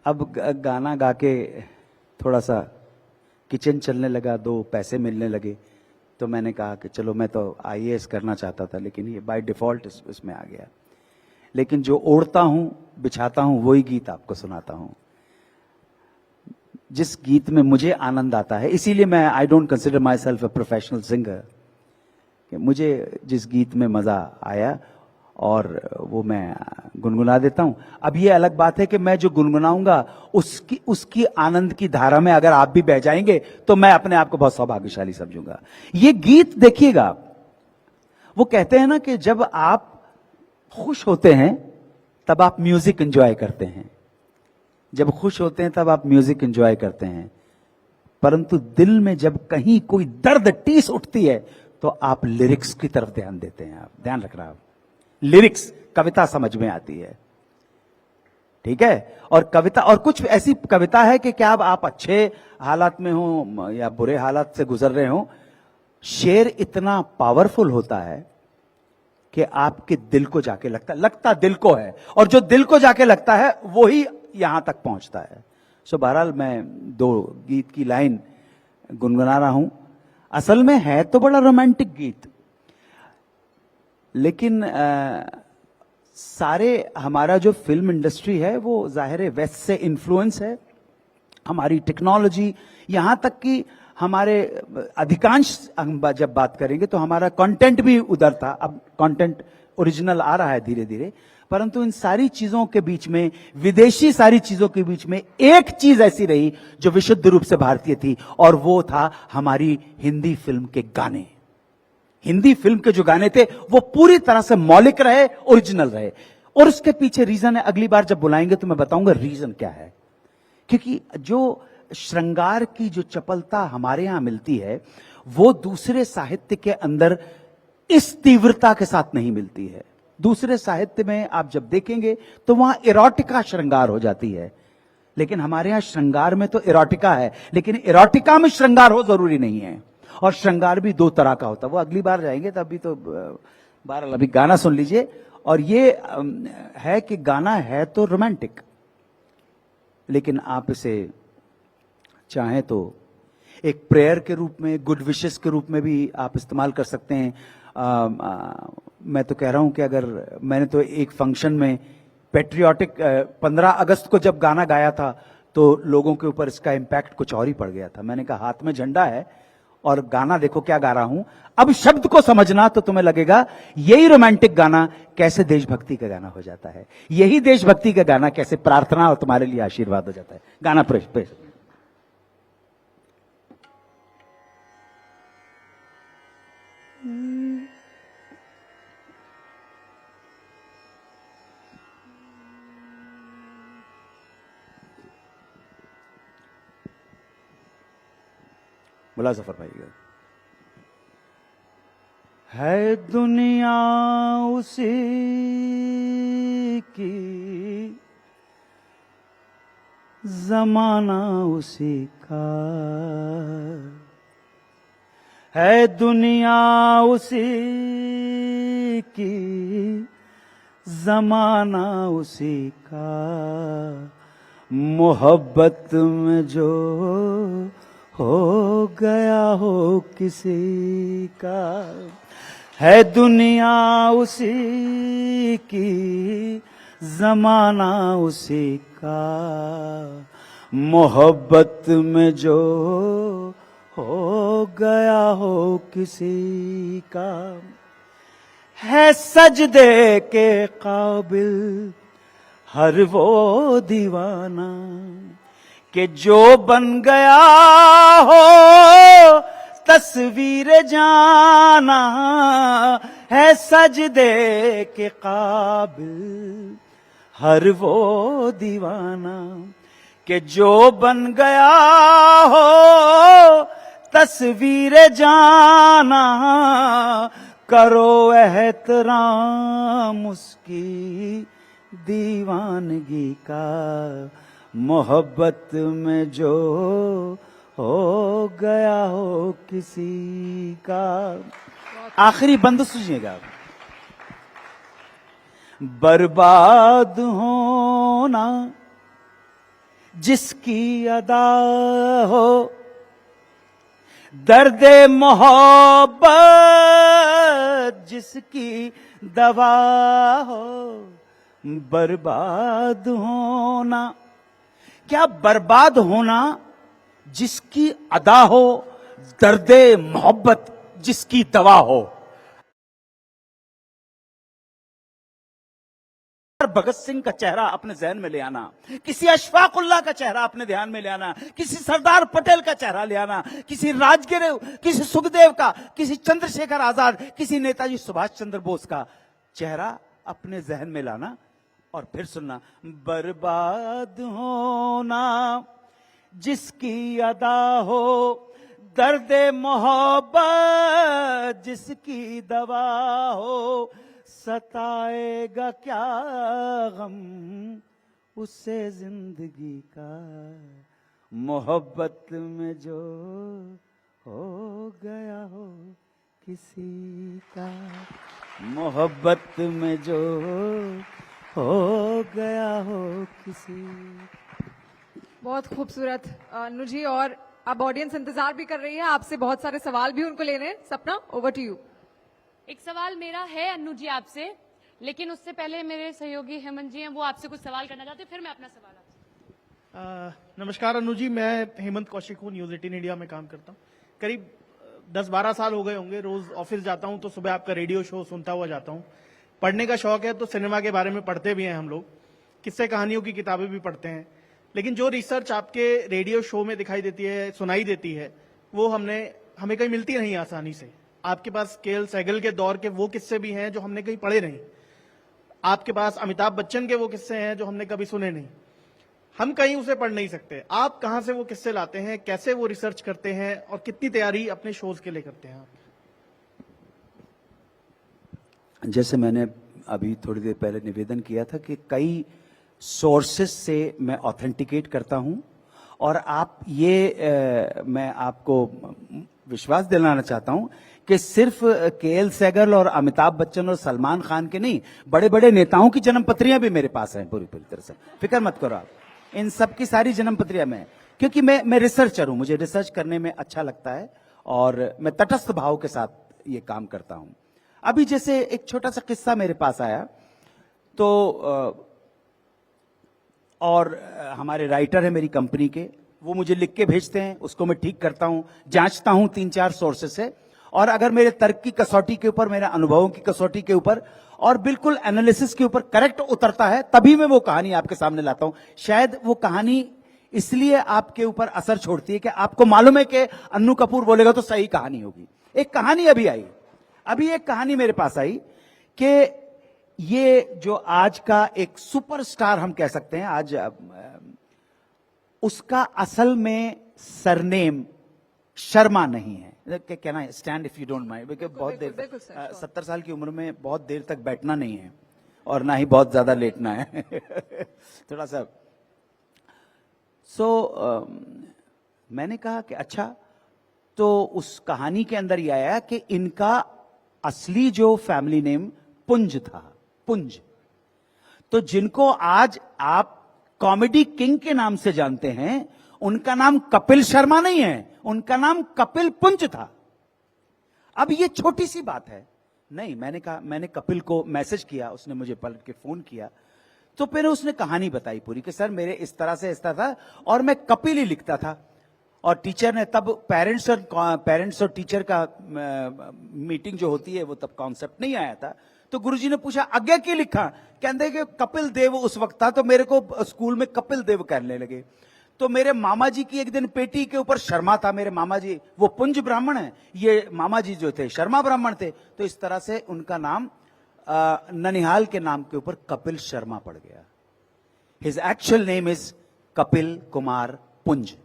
अब गाना गा के थोड़ा सा किचन चलने लगा, 2 पैसे मिलने लगे, तो मैंने कहा कि चलो, मैं तो IAS करना चाहता था, लेकिन ये बाय डिफॉल्ट इसमें आ गया। लेकिन जो ओढ़ता हूं, बिछाता हूं, वही गीत आपको सुनाता हूं, जिस गीत में मुझे आनंद आता है। इसीलिए मैं I don't consider my self a professional singer, कि मुझे जिस गीत में मजा आया और वो मैं गुनगुना देता हूं। अब ये अलग बात है कि मैं जो गुनगुनाऊंगा उसकी आनंद की धारा में अगर आप भी बह जाएंगे तो मैं अपने आप को बहुत सौभाग्यशाली समझूंगा। ये गीत देखिएगा, वो कहते हैं ना कि जब आप खुश होते हैं तब आप म्यूजिक एंजॉय करते हैं, जब खुश होते हैं तब आप म्यूजिक एंजॉय करते हैं, परंतु दिल में जब कहीं कोई दर्द टीस उठती है तो आप लिरिक्स की तरफ ध्यान देते हैं। आप ध्यान रखना, आप लिरिक्स, कविता समझ में आती है, ठीक है। और कविता, और कुछ ऐसी कविता है कि क्या आप अच्छे हालात में हो या बुरे हालात से गुजर रहे हो, शेर इतना पावरफुल होता है कि आपके दिल को जाके लगता दिल को है, और जो दिल को जाके लगता है वो ही यहां तक पहुंचता है। सो बहरहाल मैं 2 गीत की लाइन गुनगुना रहा हूं। असल में है तो बड़ा रोमांटिक गीत, लेकिन सारे हमारा जो फिल्म इंडस्ट्री है वो जाहिर है वेस्ट से इन्फ्लुएंस है। हमारी टेक्नोलॉजी, यहां तक कि हमारे अधिकांश, हम जब बात करेंगे तो हमारा कंटेंट भी उधर था। अब कंटेंट ओरिजिनल आ रहा है धीरे धीरे, परंतु इन सारी चीजों के बीच में, विदेशी सारी चीजों के बीच में एक चीज ऐसी रही जो विशुद्ध रूप से भारतीय थी, और वो था हमारी हिंदी फिल्म के गाने। हिंदी फिल्म के जो गाने थे वो पूरी तरह से मौलिक रहे, ओरिजिनल रहे। और उसके पीछे रीजन है, अगली बार जब बुलाएंगे तो मैं बताऊंगा रीजन क्या है। क्योंकि जो श्रृंगार की जो चपलता हमारे यहां मिलती है वो दूसरे साहित्य के अंदर इस तीव्रता के साथ नहीं मिलती है। दूसरे साहित्य में आप जब देखेंगे तो वहां इरोटिका श्रृंगार हो जाती है, लेकिन हमारे यहां श्रृंगार में तो इरोटिका है, लेकिन इरोटिका में श्रृंगार हो जरूरी नहीं है। और श्रृंगार भी दो तरह का होता है, वो अगली बार जाएंगे तब भी तो बहरहाल अभी गाना सुन लीजिए। और ये है कि गाना है तो रोमांटिक, लेकिन आप इसे चाहें तो एक प्रेयर के रूप में, गुड विशेस के रूप में भी आप इस्तेमाल कर सकते हैं। मैं तो कह रहा हूं कि अगर मैंने तो एक फंक्शन में पेट्रियाटिक 15 अगस्त को जब गाना गाया था तो लोगों के ऊपर इसका इम्पैक्ट कुछ और ही पड़ गया था। मैंने कहा हाथ में झंडा है और गाना देखो क्या गा रहा हूं, अब शब्द को समझना तो तुम्हें लगेगा यही रोमांटिक गाना कैसे देशभक्ति का गाना हो जाता है, यही देशभक्ति का गाना कैसे प्रार्थना और तुम्हारे लिए आशीर्वाद हो जाता है। गाना प्रेस बोला जफर भाई। है दुनिया उसी की, जमाना उसी का, है दुनिया उसी की, जमाना उसी का, मोहब्बत में जो हो गया हो किसी का, है दुनिया उसी की, जमाना उसी का, मोहब्बत में जो हो गया हो किसी का, है सजदे के काबिल हर वो दीवाना कि जो बन गया हो तस्वीर जाना, है सजदे के काबिल हर वो दीवाना कि जो बन गया हो तस्वीर जाना, करो एहतराम उसकी दीवानगी का, मोहब्बत में जो हो गया हो किसी का। आखिरी बंद सुनिएगा। बर्बाद होना जिसकी अदा हो, दर्दे मोहब्बत जिसकी दवा हो, बर्बाद होना, क्या बर्बाद होना जिसकी अदा हो, दर्दे मोहब्बत जिसकी दवा हो। भगत सिंह का चेहरा अपने जहन में ले आना, किसी अशफाकुल्लाह का चेहरा अपने ध्यान में ले आना, किसी सरदार पटेल का चेहरा ले आना, किसी राजगिर, किसी सुखदेव का, किसी चंद्रशेखर आजाद, किसी नेताजी सुभाष चंद्र बोस का चेहरा अपने जहन में लाना और फिर सुनना। बर्बाद होना जिसकी अदा हो, दर्दे मोहब्बत जिसकी दवा हो, सताएगा क्या गम उससे जिंदगी का, मोहब्बत में जो हो गया हो किसी का, मोहब्बत में जो हो गया हो किसी। बहुत खूबसूरत अनु जी, और अब ऑडियंस इंतजार भी कर रही है, आपसे बहुत सारे सवाल भी उनको लेने हैं। सपना, ओवर टू यू। एक सवाल मेरा है अन्नू जी आपसे, लेकिन उससे पहले मेरे सहयोगी हेमंत जी हैं, वो आपसे कुछ सवाल करना चाहते हैं, फिर मैं अपना सवाल आपसे। नमस्कार अन्नू जी, मैं हेमंत कौशिक हूँ, न्यूज 18 इंडिया में काम करता हूँ। करीब 10-12 साल हो गए होंगे, रोज ऑफिस जाता हूँ तो सुबह आपका रेडियो शो सुनता हुआ जाता हूँ। पढ़ने का शौक है तो सिनेमा के बारे में पढ़ते भी हैं हम लोग, किस्से कहानियों की किताबें भी पढ़ते हैं, लेकिन जो रिसर्च आपके रेडियो शो में दिखाई देती है, सुनाई देती है, वो हमें कहीं मिलती नहीं आसानी से। आपके पास केएल सहगल के दौर के वो किस्से भी हैं जो हमने कहीं पढ़े नहीं, आपके पास अमिताभ बच्चन के वो किस्से हैं जो हमने कभी सुने नहीं, हम कहीं उसे पढ़ नहीं सकते। आप कहां से वो किस्से लाते हैं, कैसे वो रिसर्च करते हैं और कितनी तैयारी अपने शोज के लिए करते हैं आप? जैसे मैंने अभी थोड़ी देर पहले निवेदन किया था कि कई सोर्सेस से मैं ऑथेंटिकेट करता हूं, और आप ये मैं आपको विश्वास दिलाना चाहता हूं कि सिर्फ केएल सहगल और अमिताभ बच्चन और सलमान खान के नहीं, बड़े बड़े नेताओं की जन्मपत्रियां भी मेरे पास हैं पूरी तरह से। फिक्र मत करो आप, इन सब की सारी जन्मपत्रियां मैं, क्योंकि मैं रिसर्चर हूं, मुझे रिसर्च करने में अच्छा लगता है और मैं तटस्थ भाव के साथ ये काम करता हूं। अभी जैसे एक छोटा सा किस्सा मेरे पास आया, तो और हमारे राइटर है मेरी कंपनी के, वो मुझे लिख के भेजते हैं, उसको मैं ठीक करता हूं, जांचता हूं 3-4 सोर्सेस से, और अगर मेरे तर्क की कसौटी के ऊपर, मेरे अनुभवों की कसौटी के ऊपर और बिल्कुल एनालिसिस के ऊपर करेक्ट उतरता है, तभी मैं वो कहानी आपके सामने लाता हूं। शायद वो कहानी इसलिए आपके ऊपर असर छोड़ती है कि आपको मालूम है कि अन्नू कपूर बोलेगा तो सही कहानी होगी। एक कहानी अभी आई, अभी एक कहानी मेरे पास आई कि ये जो आज का एक सुपरस्टार हम कह सकते हैं, आज उसका असल में सरनेम शर्मा नहीं है। कहना है stand if you don't mind, क्योंकि बहुत देर बिल्कुल सर, 70 साल की उम्र में बहुत देर तक बैठना नहीं है और ना ही बहुत ज्यादा लेटना है थोड़ा सा। मैंने कहा कि अच्छा, तो उस कहानी के अंदर यह आया कि इनका असली जो फैमिली नेम पुंज था, पुंज। तो जिनको आज आप कॉमेडी किंग के नाम से जानते हैं, उनका नाम कपिल शर्मा नहीं है, उनका नाम कपिल पुंज था। अब ये छोटी सी बात है नहीं, मैंने कहा, मैंने कपिल को मैसेज किया, उसने मुझे पलट के फोन किया, तो फिर उसने कहानी बताई पूरी कि सर मेरे इस तरह से ऐसा था और मैं कपिल ही लिखता था, और टीचर ने तब पेरेंट्स और टीचर का मीटिंग जो होती है वो तब कॉन्सेप्ट नहीं आया था, तो गुरुजी ने पूछा आगे क्यों लिखा, कहते कि कपिल देव उस वक्त था, तो मेरे को स्कूल में कपिल देव कहने लगे। तो मेरे मामा जी की एक दिन पेटी के ऊपर शर्मा था, मेरे मामा जी वो पुंज ब्राह्मण है, ये मामा जी जो थे शर्मा ब्राह्मण थे, तो इस तरह से उनका नाम ननिहाल के नाम के ऊपर कपिल शर्मा पड़ गया। His actual name is Kapil Kumar पुंज।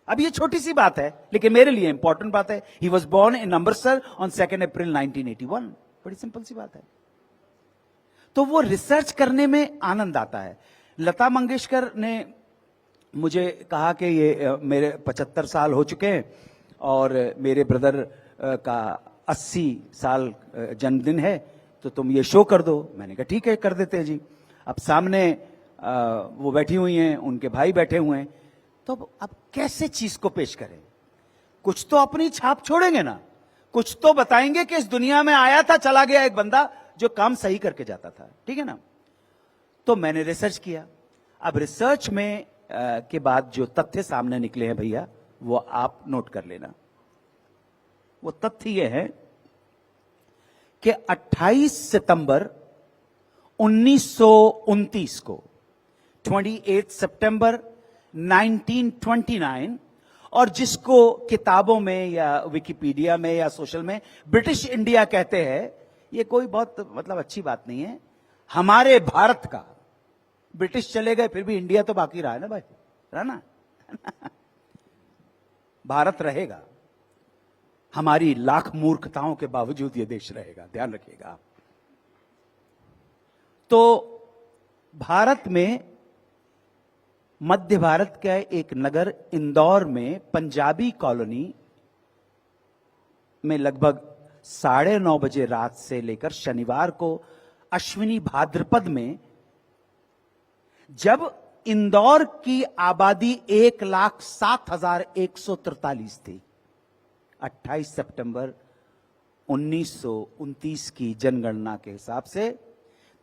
अब ये छोटी सी बात है, लेकिन मेरे लिए इंपॉर्टेंट बात है। He was born in Amritsar on 2 April 1981। बड़ी सिंपल सी बात है। तो वो रिसर्च करने में आनंद आता है। लता मंगेशकर ने मुझे कहा कि ये मेरे 75 साल हो चुके हैं और मेरे ब्रदर का 80 साल जन्मदिन है, तो तुम ये शो कर दो। मैंने कहा ठीक है, कर देते हैं जी। अब सामने वो बैठी हुई हैं, उनके भाई बैठे हुए हैं, तो अब कैसे चीज को पेश करें? कुछ तो अपनी छाप छोड़ेंगे ना, कुछ तो बताएंगे कि इस दुनिया में आया था, चला गया एक बंदा जो काम सही करके जाता था, ठीक है ना। तो मैंने रिसर्च किया। अब रिसर्च में के बाद जो तथ्य सामने निकले हैं भैया, वो आप नोट कर लेना। वो तथ्य ये है कि 28 सितंबर 1929 को, 28 सितंबर 1929, और जिसको किताबों में या विकिपीडिया में या सोशल में ब्रिटिश इंडिया कहते हैं, ये कोई बहुत मतलब अच्छी बात नहीं है। हमारे भारत का, ब्रिटिश चले गए फिर भी इंडिया तो बाकी रहा है ना भाई, रहा ना भारत रहेगा। हमारी लाख मूर्खताओं के बावजूद ये देश रहेगा, ध्यान रखिएगा आप। तो भारत में, मध्य भारत का एक नगर इंदौर में पंजाबी कॉलोनी में लगभग 9:30 बजे रात से लेकर शनिवार को अश्विनी भाद्रपद में, जब इंदौर की आबादी 1,07,143 थी, 28 सितंबर 1929 की जनगणना के हिसाब से,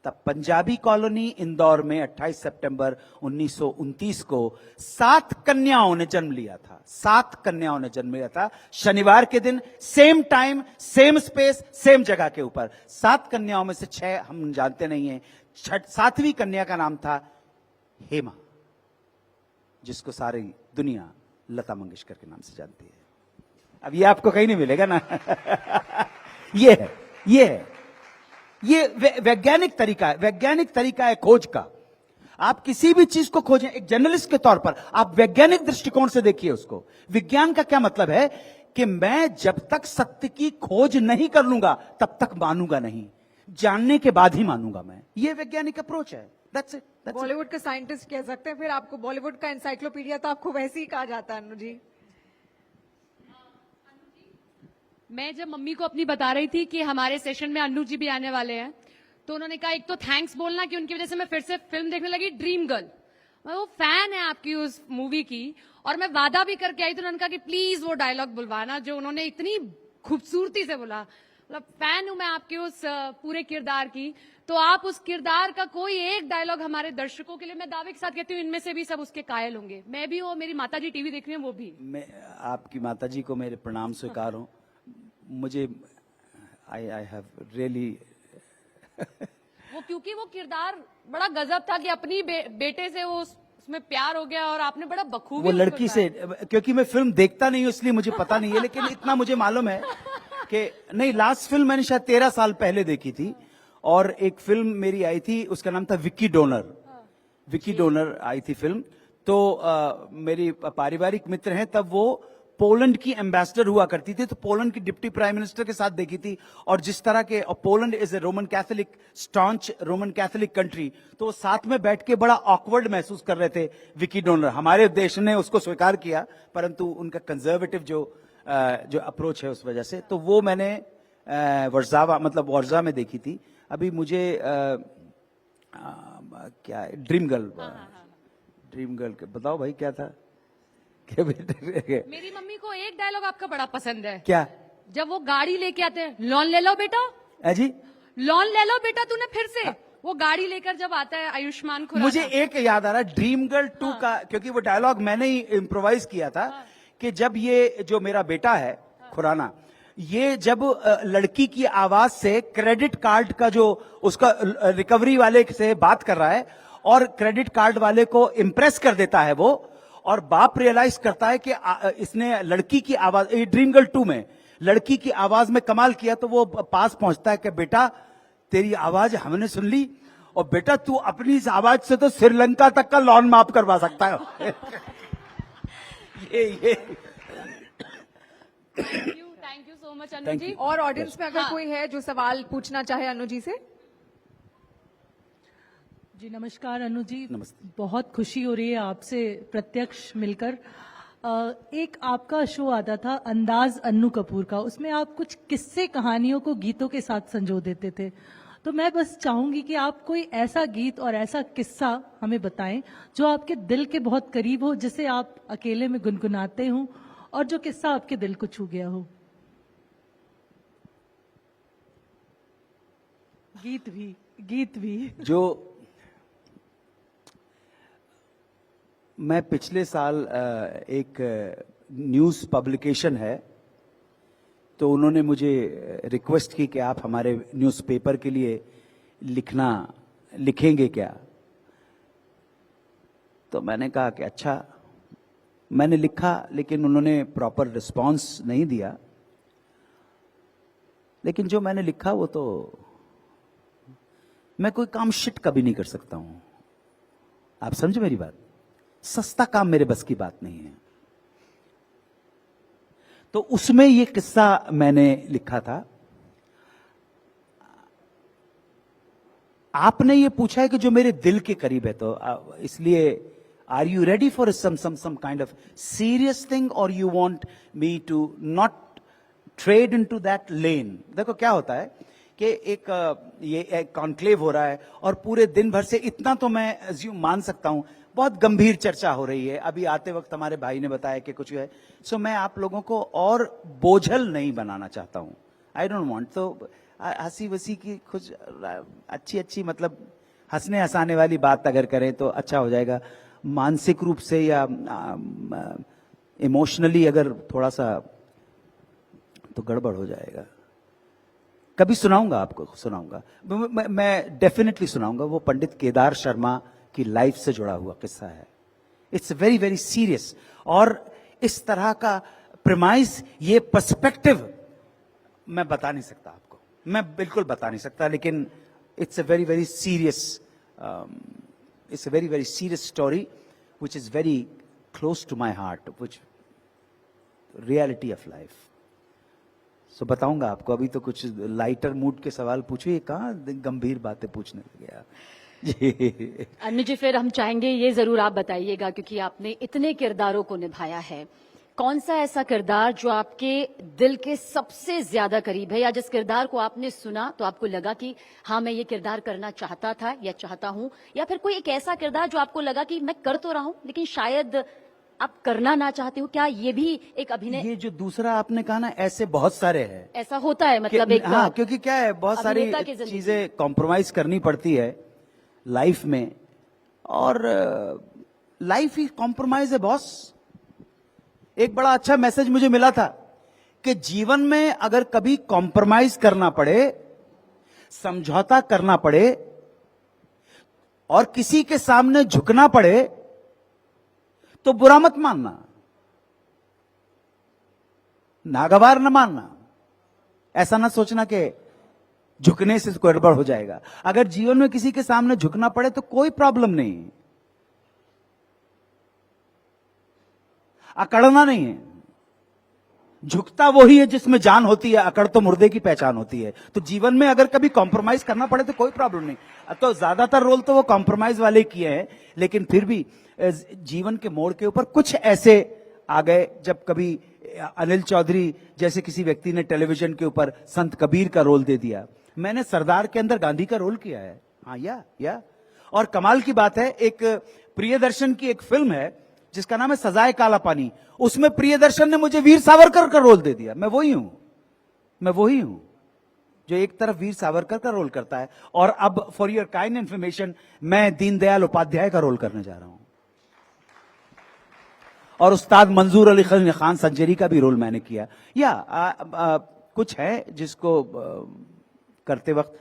तब पंजाबी कॉलोनी इंदौर में 28 सितंबर 1929 को 7 कन्याओं ने जन्म लिया था। 7 कन्याओं ने जन्म लिया था शनिवार के दिन, same time, same space, same जगह के ऊपर। 7 कन्याओं में से 6 हम जानते नहीं है। 7वीं कन्या का नाम था हेमा, जिसको सारी दुनिया लता मंगेशकर के नाम से जानती है। अब ये आपको कहीं नहीं मिलेगा ना ये वैज्ञानिक तरीका है, वैज्ञानिक तरीका है खोज का। आप किसी भी चीज को खोजें, एक जर्नलिस्ट के तौर पर आप वैज्ञानिक दृष्टिकोण से देखिए उसको। विज्ञान का क्या मतलब है कि मैं जब तक सत्य की खोज नहीं कर लूंगा तब तक मानूंगा नहीं। जानने के बाद ही मानूंगा मैं। ये वैज्ञानिक अप्रोच है। That's it. बॉलीवुड का साइंटिस्ट कह सकते हैं, फिर आपको बॉलीवुड का एनसाइक्लोपीडिया तो आपको वैसे ही कहा जाता है, अन्नू जी। मैं जब मम्मी को अपनी बता रही थी कि हमारे सेशन में अन्नू जी भी आने वाले हैं, तो उन्होंने कहा एक तो थैंक्स बोलना कि उनकी वजह से मैं फिर से फिल्म देखने लगी ड्रीम गर्ल। वो फैन है आपकी उस मूवी की, और मैं वादा भी करके आई, तो उन्होंने कहा कि प्लीज वो डायलॉग बुलवाना जो उन्होंने इतनी खूबसूरती से बोला। मतलब फैन हूं मैं आपके उस पूरे किरदार की, तो आप उस किरदार का कोई एक डायलॉग हमारे दर्शकों के लिए, मैं दावे के साथ कहती हूँ इनमें से भी सब उसके कायल होंगे। मैं भी हूँ, मेरी माता जी टीवी देख रही हैं वो भी। मैं आपकी माता जी को मेरे प्रणाम स्वीकार हूं। मुझे आई हैव रियली वो क्योंकि वो किरदार बड़ा गजब था कि अपनी बेटे से वो उसमें प्यार हो गया, और आपने बड़ा बखूबी वो उसको लड़की से, क्योंकि मैं फिल्म देखता नहीं हूं इसलिए मुझे पता नहीं है, लेकिन इतना मुझे मालूम है कि नहीं, लास्ट फिल्म मैंने शायद 13 साल पहले देखी थी, और एक फिल्म मेरी आई थी, उसका नाम था विक्की डोनर। विक्की डोनर आई थी फिल्म। तो मेरी पारिवारिक मित्र हैं, तब वो पोलैंड की एम्बेसडर हुआ करती थी, तो पोलैंड की डिप्टी प्राइम मिनिस्टर के साथ देखी थी। और जिस तरह के, Poland is a Roman Catholic, staunch Roman Catholic country, तो साथ में बैठ के बड़ा ऑकवर्ड महसूस कर रहे थे विकी डोनर। हमारे देश ने उसको स्वीकार किया, परंतु उनका कंजर्वेटिव जो अप्रोच है उस वजह से। तो वो मैंने वर्जावा, मतलब वार्जा में देखी थी। अभी मुझे क्या ड्रीम गर्ल, ड्रीम गर्ल बताओ भाई क्या था? मेरी मम्मी को एक डायलॉग आपका बड़ा पसंद है। क्या? जब वो गाड़ी लेके आते हैं, लोन ले लो बेटा। जी, लोन ले लो बेटा तूने फिर से। वो गाड़ी लेकर जब आता है आयुष्मान खुराना, मुझे एक याद आ रहा है ड्रीम गर्ल 2 का, क्योंकि वो डायलॉग मैंने ही इम्प्रोवाइज किया था कि जब ये जो मेरा बेटा है खुराना, ये जब लड़की की आवाज से क्रेडिट कार्ड का जो उसका रिकवरी वाले से बात कर रहा है, और क्रेडिट कार्ड वाले को इम्प्रेस कर देता है वो, और बाप रियलाइज करता है कि इसने लड़की की आवाज, ड्रीम गर्ल 2 में लड़की की आवाज में कमाल किया, तो वो पास पहुंचता है कि बेटा तेरी आवाज हमने सुन ली, और बेटा तू अपनी इस आवाज से तो श्रीलंका तक का लोन माफ करवा सकता है। ये thank you so much Annu Thank ji. you. और ऑडियंस में अगर कोई है जो सवाल पूछना चाहे अन्नू जी से। जी नमस्कार अनु जी। नमस्ते। बहुत खुशी हो रही है आपसे प्रत्यक्ष मिलकर। एक आपका शो आता था अंदाज अन्नू कपूर का, उसमें आप कुछ किस्से कहानियों को गीतों के साथ संजो देते थे। तो मैं बस चाहूंगी कि आप कोई ऐसा गीत और ऐसा किस्सा हमें बताएं जो आपके दिल के बहुत करीब हो, जिसे आप अकेले में गुनगुनाते हो, और जो किस्सा आपके दिल को छू गया हो। गीत भी जो मैं पिछले साल एक न्यूज़ पब्लिकेशन है, तो उन्होंने मुझे रिक्वेस्ट की कि आप हमारे न्यूज़पेपर के लिए लिखेंगे क्या? तो मैंने कहा कि अच्छा। मैंने लिखा, लेकिन उन्होंने प्रॉपर रिस्पांस नहीं दिया। लेकिन जो मैंने लिखा वो तो, मैं कोई काम शिट कभी नहीं कर सकता हूं, आप समझे मेरी बात? सस्ता काम मेरे बस की बात नहीं है। तो उसमें ये किस्सा मैंने लिखा था। आपने ये पूछा है कि जो मेरे दिल के करीब है, तो इसलिए are you ready for some kind of serious thing, और you want me to not tread into that lane? देखो क्या होता है कि एक कॉन्क्लेव हो रहा है, और पूरे दिन भर से इतना तो मैं मान सकता हूं, बहुत गंभीर चर्चा हो रही है। अभी आते वक्त हमारे भाई ने बताया कि कुछ है, सो मैं आप लोगों को और बोझल नहीं बनाना चाहता हूं। आई डोंट वांट, तो हंसी वसी की कुछ अच्छी मतलब हंसने हंसाने वाली बात अगर करें तो अच्छा हो जाएगा। मानसिक रूप से या इमोशनली अगर थोड़ा सा, तो गड़बड़ हो जाएगा। कभी सुनाऊंगा आपको, सुनाऊंगा मैं डेफिनेटली सुनाऊंगा। वो पंडित केदार शर्मा की लाइफ से जुड़ा हुआ किस्सा है। इट्स वेरी वेरी सीरियस, और इस तरह का प्रेमाइज, ये पर्सपेक्टिव मैं बता नहीं सकता आपको, मैं बिल्कुल बता नहीं सकता, लेकिन it's a very very serious, it's a very very serious story which is very close to my heart, which reality of life. सो बताऊंगा आपको, अभी तो कुछ लाइटर मूड के सवाल पूछो, ये कहाँ गंभीर बातें पूछने लगे आप जी। अन्नू जी, फिर हम चाहेंगे ये जरूर आप बताइएगा, क्योंकि आपने इतने किरदारों को निभाया है, कौन सा ऐसा किरदार जो आपके दिल के सबसे ज्यादा करीब है, या जिस किरदार को आपने सुना तो आपको लगा कि हाँ मैं ये किरदार करना चाहता था या चाहता हूं, या फिर कोई एक ऐसा किरदार जो आपको लगा कि मैं कर तो रहा हूं लेकिन शायद आप करना ना चाहते हो? क्या ये भी एक अभिनय? ये जो दूसरा आपने कहा ना, ऐसे बहुत सारे हैं। ऐसा होता है, मतलब एक हाँ, क्योंकि क्या है, बहुत सारी अभिनेता की जिंदगी। चीजें कॉम्प्रोमाइज करनी पड़ती है लाइफ में, और लाइफ ही कॉम्प्रोमाइज है बॉस। एक बड़ा अच्छा मैसेज मुझे मिला था कि जीवन में अगर कभी कॉम्प्रोमाइज करना पड़े, समझौता करना पड़े और किसी के सामने झुकना पड़े तो बुरा मत मानना, नागवार न मानना, ऐसा ना सोचना कि झुकने से गड़बड़ हो जाएगा। अगर जीवन में किसी के सामने झुकना पड़े तो कोई प्रॉब्लम नहीं, अकड़ना नहीं है। झुकता वही है जिसमें जान होती है, अकड़ तो मुर्दे की पहचान होती है। तो जीवन में अगर कभी कॉम्प्रोमाइज करना पड़े तो कोई प्रॉब्लम नहीं। तो ज्यादातर रोल तो वो कॉम्प्रोमाइज वाले किए हैं, लेकिन फिर भी जीवन के मोड़ के ऊपर कुछ ऐसे आ गए जब कभी अनिल चौधरी जैसे किसी व्यक्ति ने टेलीविजन के ऊपर संत कबीर का रोल दे दिया। मैंने सरदार के अंदर गांधी का रोल किया है। हाँ, या और कमाल की बात है, एक प्रियदर्शन की एक फिल्म है जिसका नाम है सजाए काला पानी, उसमें प्रियदर्शन ने मुझे वीर सावरकर का रोल दे दिया। मैं वही हूं जो एक तरफ वीर सावरकर का रोल करता है, और अब फॉर योर काइंड इंफॉर्मेशन मैं दीनदयाल उपाध्याय का रोल करने जा रहा हूं, और उस्ताद मंजूर अली खान संजरी का भी रोल मैंने किया। कुछ है जिसको करते वक्त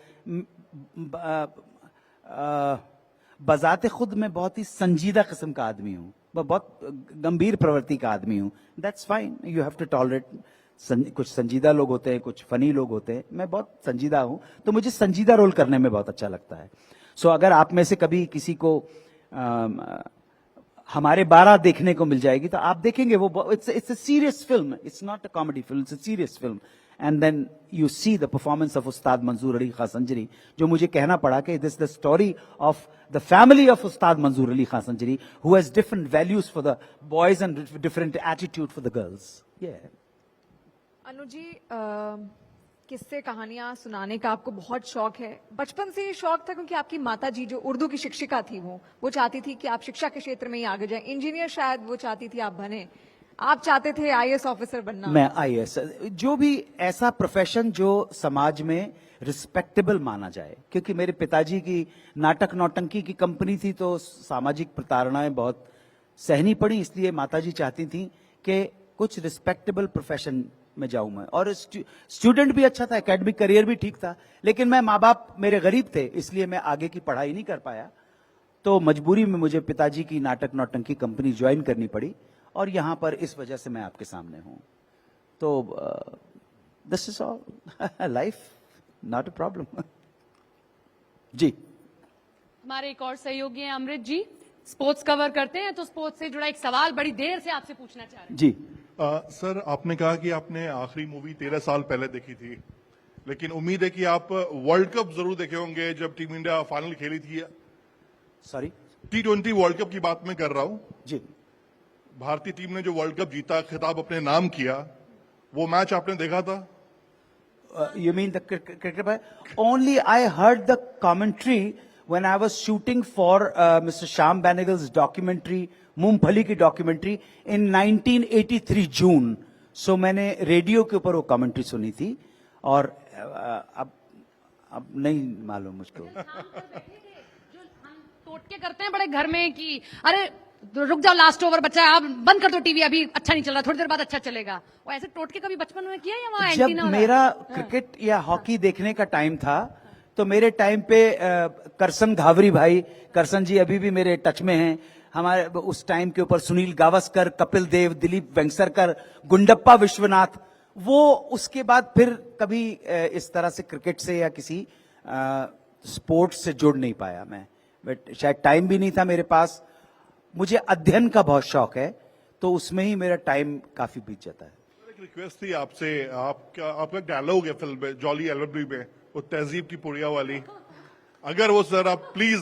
बजाते खुद मैं बहुत ही संजीदा किस्म का आदमी हूं, बहुत गंभीर प्रवृत्ति का आदमी हूं। That's fine, you have to tolerate. कुछ संजीदा लोग होते हैं, कुछ फनी लोग होते हैं, मैं बहुत संजीदा हूं, तो मुझे संजीदा रोल करने में बहुत अच्छा लगता है। सो अगर आप में से कभी किसी को हमारे 12 देखने को मिल जाएगी तो आप देखेंगे, वो it's a serious film, it's not a comedy film, it's a serious film. And then you see the performance of Ustad Manzoor Ali Khan संजरी, जो मुझे कहना पड़ा कि this the story of the family of Ustad Manzoor Ali Khan Sanjari, who has different values for the boys and different attitude for the girls. Anu ji, किस्से कहानियां सुनाने का आपको बहुत शौक है, बचपन से ही शौक था, क्योंकि आपकी माता जी जो उर्दू की शिक्षिका थी वो चाहती थी कि आप शिक्षा के क्षेत्र में ही आगे जाएं। इंजीनियर शायद वो चाहती थी आप बने, आप चाहते थे आईएएस ऑफिसर बनना। मैं आईएएस, जो भी ऐसा प्रोफेशन जो समाज में रिस्पेक्टेबल माना जाए, क्योंकि मेरे पिताजी की नाटक नौटंकी की कंपनी थी, तो सामाजिक प्रताड़नाएं बहुत सहनी पड़ी, इसलिए माताजी चाहती थी कि कुछ रिस्पेक्टेबल प्रोफेशन में जाऊं मैं। और स्टूडेंट भी अच्छा था, एकेडमिक करियर भी ठीक था, लेकिन मैं, माँ बाप मेरे गरीब थे, इसलिए मैं आगे की पढ़ाई नहीं कर पाया। तो मजबूरी में मुझे पिताजी की नाटक नौटंकी कंपनी ज्वाइन करनी पड़ी, और यहां पर इस वजह से मैं आपके सामने हूं। तो this is all life, not a problem. जी, हमारे एक और सहयोगी हैं अमृत जी, स्पोर्ट्स कवर करते हैं, तो स्पोर्ट्स से जुड़ा एक सवाल बड़ी देर से आपसे पूछना चाह रहे हैं। जी। सर, आपने कहा कि आपने आखिरी मूवी 13 साल पहले देखी थी, लेकिन उम्मीद है कि आप वर्ल्ड कप जरूर देखे होंगे जब टीम इंडिया फाइनल खेली थी। सॉरी, T20 वर्ल्ड कप की बात मैं कर रहा हूं। जी। भारतीय टीम ने जो वर्ल्ड कप जीता, खिताब अपने नाम किया, वो मैच आपने देखा था? You mean the cricket? Only I heard the commentary when I was shooting for Mr. Shyam Benegal's documentary, मूंगफली की डॉक्यूमेंट्री, in 1983 जून। सो मैंने रेडियो के ऊपर वो कमेंट्री सुनी थी, और अब नहीं मालूम मुझको। टोटके करते हैं बड़े घर में कि अरे रुक जाओ, लास्ट ओवर बच्चा है, आप बंद कर दो टीवी, अभी अच्छा नहीं चल रहा, थोड़ी देर बाद अच्छा चलेगा। वो ऐसे टोटके कभी बचपन में किया, या वहां जब एंटीना हो रहा है? मेरा क्रिकेट या हॉकी देखने का टाइम था, तो मेरे टाइम पे करसन घावरी भाई, करसन जी अभी भी मेरे टच में हैं, हमारे उस टाइम के ऊपर सुनील गावस्कर, कपिल देव, दिलीप वेंगसरकर, गुंडप्पा विश्वनाथ, वो उसके बाद फिर कभी इस तरह से क्रिकेट से या किसी स्पोर्ट्स से जुड़ नहीं पाया मैं, बट शायद टाइम भी नहीं था मेरे पास। मुझे अध्ययन का बहुत शौक है, तो उसमें ही मेरा टाइम काफी बीत जाता है। एक रिक्वेस्ट थी आपसे, आपका डायलॉग है फिल्म में जॉली एलबरी में, वो तहजीब की पुड़िया वाली, अगर वो सर आप प्लीज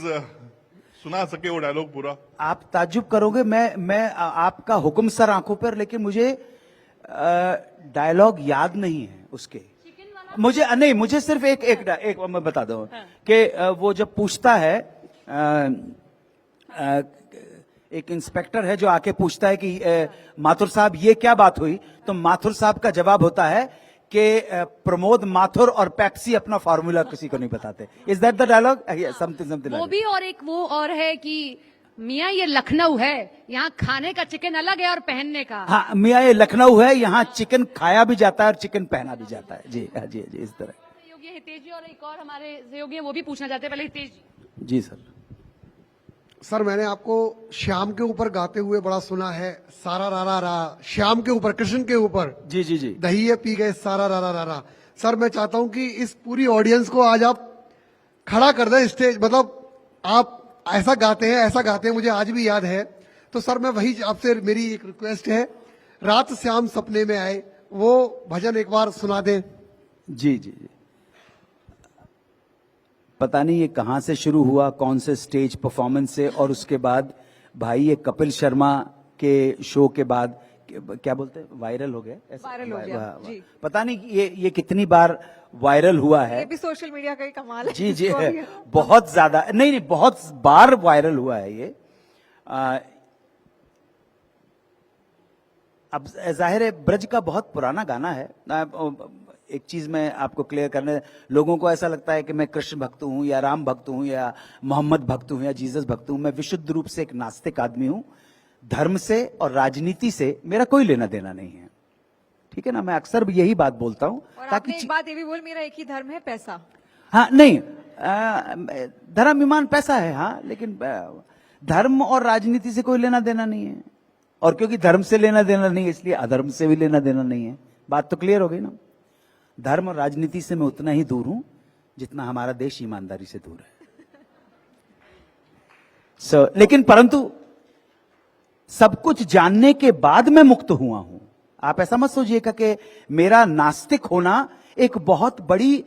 सुना सके वो डायलॉग पूरा। आप ताज्जुब करोगे, मैं आपका हुक्म सर आंखों पर, लेकिन मुझे डायलॉग याद नहीं है उसके। मुझे नहीं, मुझे सिर्फ एक मैं बता दूं कि वो जब पूछता है एक इंस्पेक्टर है जो आके पूछता है कि माथुर साहब ये क्या बात हुई, तो माथुर साहब का जवाब होता है कि प्रमोद माथुर और पेप्सी अपना फॉर्मूला किसी को नहीं बताते। Is that the dialogue? Something वो भी, और एक वो और है कि मियाँ ये लखनऊ है, यहाँ खाने का चिकन अलग है और पहनने का। हाँ, मियाँ ये लखनऊ है, यहाँ चिकन खाया भी जाता है और चिकन पहना भी जाता है। जी हाँ, जी इस तरह। सहयोगी हितेश जी और एक और हमारे सहयोगी हैं, वो भी पूछना चाहते हैं। पहले हितेश जी। जी सर। सर मैंने आपको श्याम के ऊपर गाते हुए बड़ा सुना है, सारा रारा रा, श्याम के ऊपर, कृष्ण के ऊपर। जी जी जी। दही पी गए सारा रारा रारा। सर मैं चाहता हूं कि इस पूरी ऑडियंस को आज आप खड़ा कर दें स्टेज, मतलब आप ऐसा गाते हैं, मुझे आज भी याद है। तो सर मैं वही आपसे मेरी एक रिक्वेस्ट है, रात श्याम सपने में आए वो भजन एक बार सुना दें। जी जी जी। पता नहीं ये कहां से शुरू हुआ, कौन से स्टेज परफॉर्मेंस से, और उसके बाद भाई ये कपिल शर्मा के शो के बाद क्या बोलते हैं, वायरल हो गया ऐसा? वायरल हो गया, जी। पता नहीं ये कितनी बार वायरल हुआ है। ये भी सोशल मीडिया का ही कमाल है। जी जी इसको है, भी- बहुत ज्यादा नहीं, बहुत बार वायरल हुआ है ये। अब जाहिर है ब्रज का बहुत पुराना गाना है। एक चीज मैं आपको क्लियर करने, लोगों को ऐसा लगता है कि मैं कृष्ण भक्त हूं या राम भक्त हूं या मोहम्मद भक्त हूं या जीसस भक्त हूं। मैं विशुद्ध रूप से एक नास्तिक आदमी हूं। धर्म से और राजनीति से मेरा कोई लेना देना नहीं है, ठीक है ना। मैं अक्सर यही बात बोलता हूं और ताकि आपने एक बात ये भी बोल, मेरा एक ही धर्म है, पैसा। हाँ नहीं, धर्म ईमान पैसा है, हाँ, लेकिन धर्म और राजनीति से कोई लेना देना नहीं है। और क्योंकि धर्म से लेना देना नहीं है, इसलिए अधर्म से भी लेना देना नहीं है। बात तो क्लियर हो गई ना। धर्म और राजनीति से मैं उतना ही दूर हूं जितना हमारा देश ईमानदारी से दूर है। लेकिन परंतु सब कुछ जानने के बाद मैं मुक्त हुआ हूं। आप ऐसा मत सोचिएगा कि मेरा नास्तिक होना एक बहुत बड़ी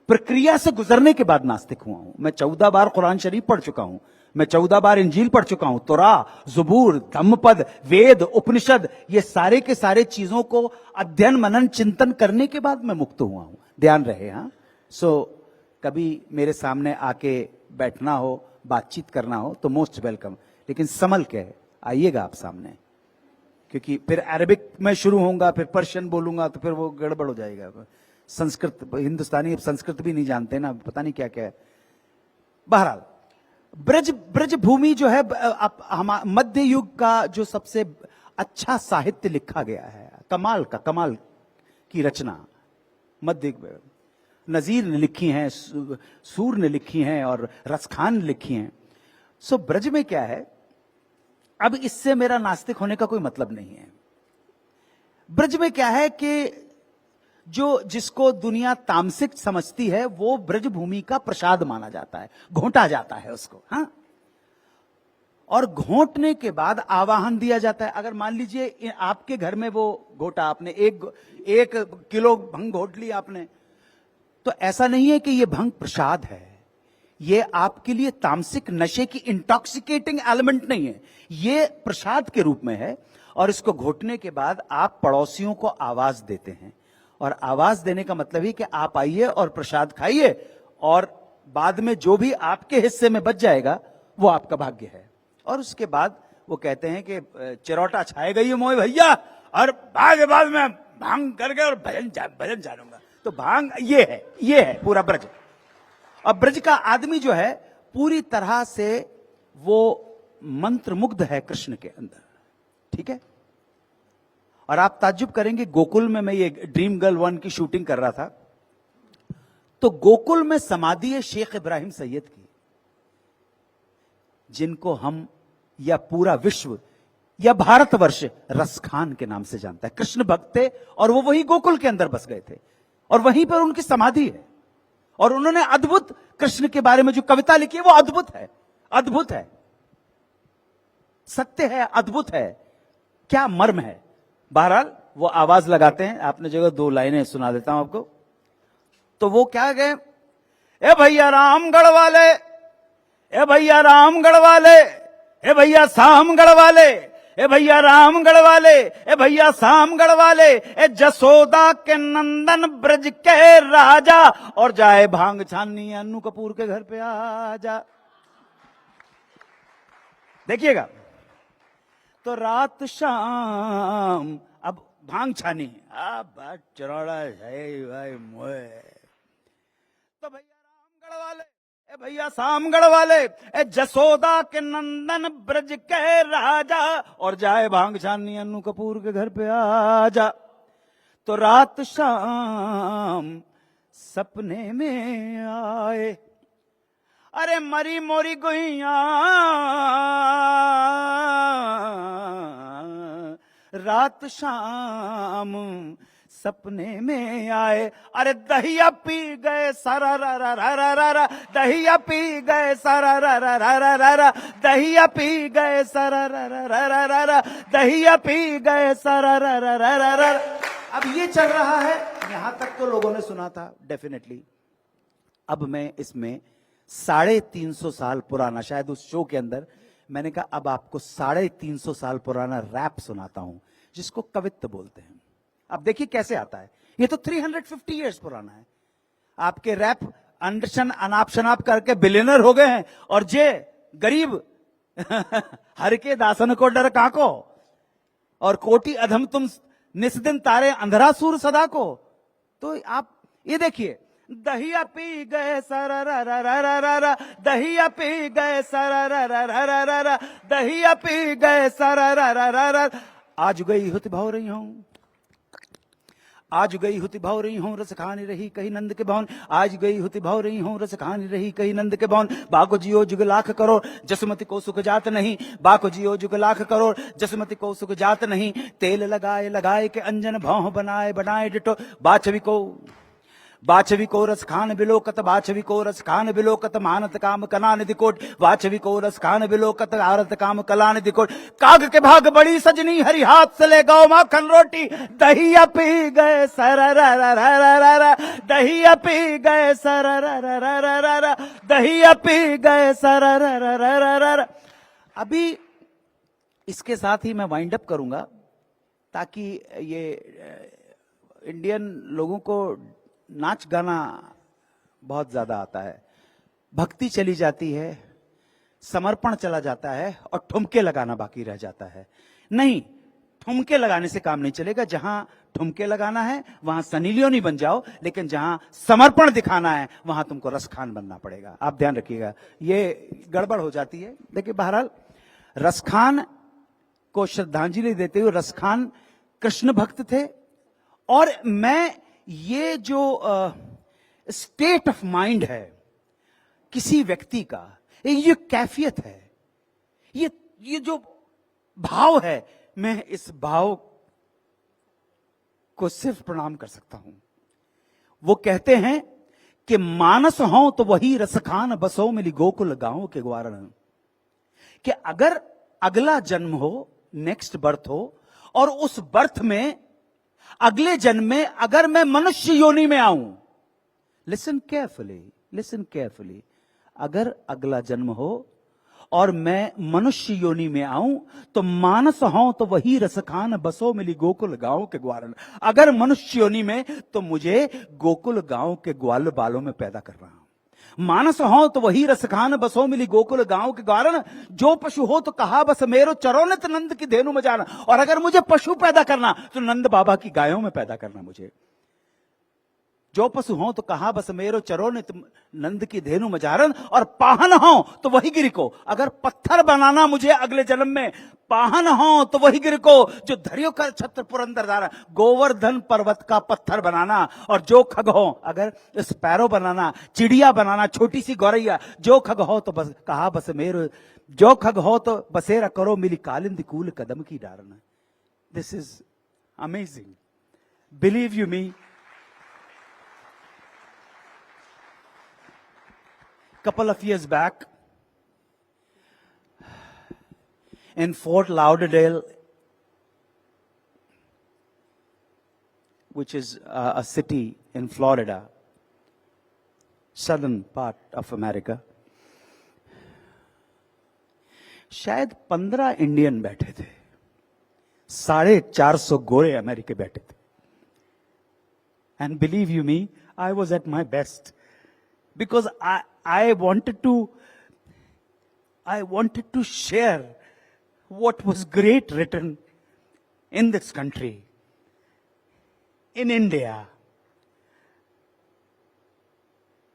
प्रक्रिया से गुजरने के बाद नास्तिक हुआ हूं। मैं 14 बार कुरान शरीफ पढ़ चुका हूं, मैं 14 बार इंजील पढ़ चुका हूं, तोरा, ज़बूर, धम्मपद, वेद, उपनिषद, ये सारे के सारे चीजों को अध्ययन मनन चिंतन करने के बाद मैं मुक्त हुआ हूं। ध्यान रहे, हाँ। कभी मेरे सामने आके बैठना हो, बातचीत करना हो तो मोस्ट वेलकम, लेकिन संभल के आइएगा आप सामने, क्योंकि फिर अरबिक में शुरू होऊंगा, फिर पर्शियन बोलूंगा तो फिर वो गड़बड़ हो जाएगा। संस्कृत, हिंदुस्तानी अब संस्कृत भी नहीं जानते ना, पता नहीं क्या क्या है। बहरहाल ब्रज भूमि जो है, मध्य युग का जो सबसे अच्छा साहित्य लिखा गया है, कमाल की रचना मध्य युग में नजीर ने लिखी हैं, सूर ने लिखी हैं और रसखान ने लिखी हैं। ब्रज में क्या है, अब इससे मेरा नास्तिक होने का कोई मतलब नहीं है। ब्रज में क्या है कि जिसको दुनिया तामसिक समझती है वो ब्रज भूमि का प्रसाद माना जाता है, घोंटा जाता है उसको, हाँ। और घोंटने के बाद आवाहन दिया जाता है। अगर मान लीजिए आपके घर में वो घोटा, आपने एक किलो भंग घोट ली आपने, तो ऐसा नहीं है कि ये भंग प्रसाद है, ये आपके लिए तामसिक नशे की इंटॉक्सिकेटिंग एलिमेंट नहीं है, ये प्रसाद के रूप में है। और इसको घोटने के बाद आप पड़ोसियों को आवाज देते हैं, और आवाज देने का मतलब ही कि आप आइए और प्रसाद खाइए, और बाद में जो भी आपके हिस्से में बच जाएगा वो आपका भाग्य है। और उसके बाद वो कहते हैं कि चिरौटा छाए गई है मोए भैया, और बाद में भांग करके और भजन जानूंगा। तो भांग ये है पूरा ब्रज। और ब्रज का आदमी जो है पूरी तरह से वो मंत्रमुग्ध है कृष्ण के अंदर, ठीक है। और आप ताज्जुब करेंगे, गोकुल में मैं ये ड्रीम गर्ल 1 की शूटिंग कर रहा था, तो गोकुल में समाधि है शेख इब्राहिम सैयद की, जिनको हम या पूरा विश्व या भारतवर्ष रसखान के नाम से जानता है। कृष्ण भक्त थे और वो वही गोकुल के अंदर बस गए थे, और वहीं पर उनकी समाधि है। और उन्होंने अद्भुत कृष्ण के बारे में जो कविता लिखी है वो अद्भुत है, सत्य है, अद्भुत है। क्या मर्म है। बहरहाल वो आवाज लगाते हैं, आपने जगह 2 लाइनें सुना देता हूं आपको। तो वो क्या गए, ए भैया रामगढ़ वाले, ए भैया रामगढ़ वाले, ए भैया सामगढ़ वाले, ए भैया रामगढ़ वाले, ए भैया सामगढ़ वाले, ए जसोदा के नंदन ब्रज के राजा, और जाए भांग छाननी अन्नू कपूर के घर पे आजा। देखिएगा, तो रात शाम अब भांग छानी, बात चरौड़ा है भाई मोए। तो भैया रामगढ़ वाले, ए भैया सामगढ़ वाले, ए जसोदा के नंदन ब्रज के राजा, और जाए भांग छानी अन्नू कपूर के घर पे आजा। तो रात शाम सपने में आए, अरे मरी मोरी गुइया रात शाम सपने में आए, अरे दहिया पी गए सारा रा रा रा रा रा रा, दहिया पी गए सारा रा रा रा रा रा रा, दहिया पी गए सारा रा रा रा रा रा रा, दहिया पी गए सारा रा रा रा रा रा। अब ये चल रहा है, यहां तक तो लोगों ने सुना था डेफिनेटली। अब मैं इसमें 350 साल पुराना, शायद उस शो के अंदर मैंने कहा अब आपको 350 साल पुराना रैप सुनाता हूं, जिसको कवित्व बोलते हैं। अब देखिए कैसे आता है, ये तो 350 इयर्स पुराना है। आपके रैप अंडशन अनाप शनाप करके बिलियनर हो गए हैं, और जे गरीब हर के दासन को डर काको, और कोटि अधम तुम निस्दिन तारे अंधरा सूर सदा को। तो आप ये देखिए, दहिया पी गए सारा रा रा रा रा रा रा, दहिया पी गए सारा रा रा रा रा रा रा, दहिया पी गए सारा रा रा रा रा। आज गई हुति भाव रही हूं, आज गई हुति भाव रही हूं, रस खानी रही कहीं नंद के भवन, आज गई हुति भाव रही हूं, रस खानी रही कहीं नंद के भवन। बाको जियो जुग लाख करोड़, जसमति को सुख जात नहीं, बाको जियो जुग लाख करोड़, जसमति को सुख जात नहीं। तेल लगाए लगाए के अंजन भौं बनाए बनाए डिटो, बाछवी को रस खान बिलोकत, बाछवी को रस खान बिलोकत, मानत काम कला निधि कोट, बाछवी को रस खान बिलोकत, आरत काम कला निधि कोट। काग के भाग बड़ी सजनी, हरी हाथ से ले गौ माखन रोटी, दहिया पी गए सरा रा रा रा रा रा रा, दहिया पी गए सरा रा रा रा रा रा रा, दहिया पी गए सरा रा रा रा रा रा रा। अभी इसके साथ ही मैं वाइंड अप करूंगा, ताकि ये इंडियन लोगों को नाच गाना बहुत ज्यादा आता है, भक्ति चली जाती है, समर्पण चला जाता है, और ठुमके लगाना बाकी रह जाता है। नहीं, ठुमके लगाने से काम नहीं चलेगा। जहां ठुमके लगाना है वहां सनी लियोनी बन जाओ, लेकिन जहां समर्पण दिखाना है वहां तुमको रस खान बनना पड़ेगा। आप ध्यान रखिएगा, ये गड़बड़ हो जाती है। देखिए, बहरहाल रस खान को श्रद्धांजलि देते हुए, रस खान कृष्ण भक्त थे, और मैं ये जो स्टेट ऑफ माइंड है किसी व्यक्ति का, ये कैफियत है, ये जो भाव है, मैं इस भाव को सिर्फ प्रणाम कर सकता हूं। वो कहते हैं कि मानस हो तो वही रसखान बसो मिली गोकुल गांव के ग्वारण, कि अगर अगला जन्म हो, नेक्स्ट बर्थ हो, और उस बर्थ में अगले जन्म में अगर मैं मनुष्य योनि में आऊं, लिसन केयरफुली, अगर अगला जन्म हो और मैं मनुष्य योनि में आऊं, तो मानस हो तो वही रसखान बसो मिली गोकुल गांव के ग्वारण। अगर मनुष्य योनि में, तो मुझे गोकुल गांव के ग्वाल बालों में पैदा कर रहा हूं। मानस हो तो वही रसखान बसो मिली गोकुल गांव के ग्वारण, जो पशु हो तो कहा बस मेरो चरोनित नंद की धेनु में जाना। और अगर मुझे पशु पैदा करना, तो नंद बाबा की गायों में पैदा करना मुझे। जो पशु हो तो कहा बस मेरो चरोनित नंद की धेनु मजारन, और पाहन हो तो वही गिर को, अगर पत्थर बनाना मुझे अगले जन्म में, पाहन हो तो वही गिर को जो धरियो का छत्र पुरंदर धारा, गोवर्धन पर्वत का पत्थर बनाना। और जो खग हो, अगर स्पैरो बनाना, चिड़िया बनाना, छोटी सी गौरैया, जो खग हो तो बस कहा बस मेरो, जो खग हो तो बसेरा करो मिली कालिंद कूल कदम की डारना। This is amazing, believe you me. Couple of years back, in Fort Lauderdale, which is a city in Florida, southern part of America. शायद 15 इंडियन बैठे थे, 450 गोरे अमेरिकी बैठे थे. And believe you me, I was at my best because I wanted to share what was great written in this country, in India.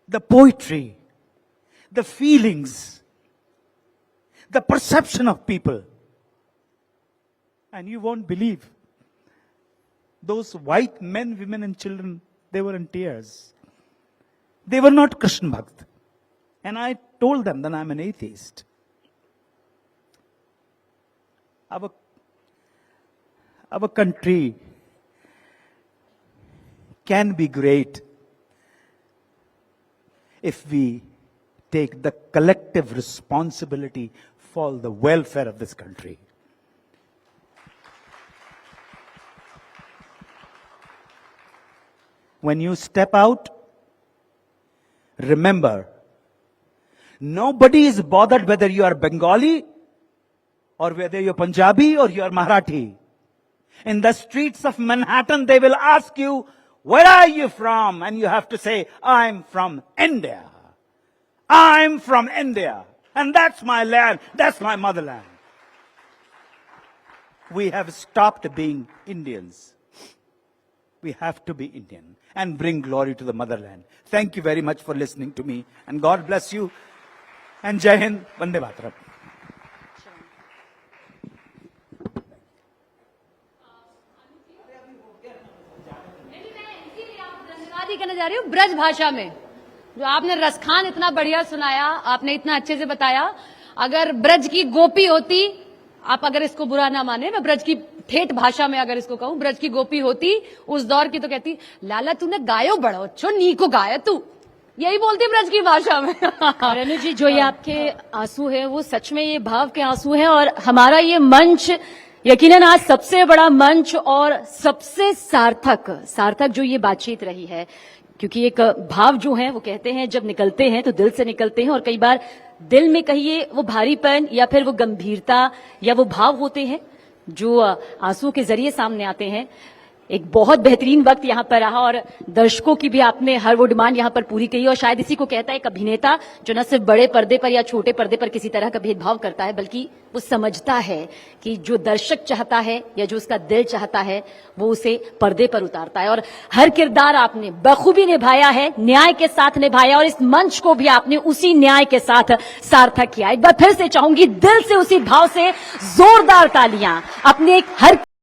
The poetry, the feelings, the perception of people. And you won't believe, those white men, women and children, they were in tears. They were not Krishna Bhakt. And I told them that I'm an atheist. Our country can be great if we take the collective responsibility for the welfare of this country. When you step out, remember, nobody is bothered whether you are Bengali or whether you're Punjabi or you're Marathi. In the streets of Manhattan, they will ask you, where are you from? And you have to say, I'm from India. I'm from India. And that's my land. That's my motherland. We have stopped being Indians. We have to be Indian and bring glory to the motherland. Thank you very much for listening to me. And God bless you. And Jai Hind, Vande Mataram. धन्यवाद ही कहने जा रही हूँ ब्रज भाषा में, जो आपने रसखान इतना बढ़िया सुनाया, आपने इतना अच्छे से बताया. अगर ब्रज की गोपी होती, आप अगर इसको बुरा ना माने, मैं ब्रज की ठेठ भाषा में अगर इसको कहूं, ब्रज की गोपी होती उस दौर की, तो कहती लाला तूने गायो बड़ो अच्छो, नी को गाया तू, यही बोलती ब्रज की भाषा में. रेणु जी, जो ये आपके आंसू है वो सच में ये भाव के आंसू हैं. और हमारा ये मंच यकीनन आज सबसे बड़ा मंच और सबसे सार्थक जो ये बातचीत रही है, क्योंकि एक भाव जो है वो कहते हैं जब निकलते हैं तो दिल से निकलते हैं, और कई बार दिल में कहिए वो भारीपन या फिर वो गंभीरता या वो भाव होते हैं जो आंसू के जरिए सामने आते हैं. एक बहुत बेहतरीन वक्त यहाँ पर रहा और दर्शकों की भी आपने हर वो डिमांड यहाँ पर पूरी की, और शायद इसी को कहता है एक अभिनेता जो न सिर्फ बड़े पर्दे पर या छोटे पर्दे पर किसी तरह का भेदभाव करता है, बल्कि वो समझता है कि जो दर्शक चाहता है या जो उसका दिल चाहता है वो उसे पर्दे पर उतारता है. और हर किरदार आपने बखूबी निभाया है, न्याय के साथ निभाया, और इस मंच को भी आपने उसी न्याय के साथ सार्थक किया. एक बार फिर से चाहूंगी दिल से उसी भाव से जोरदार तालियां अपने हर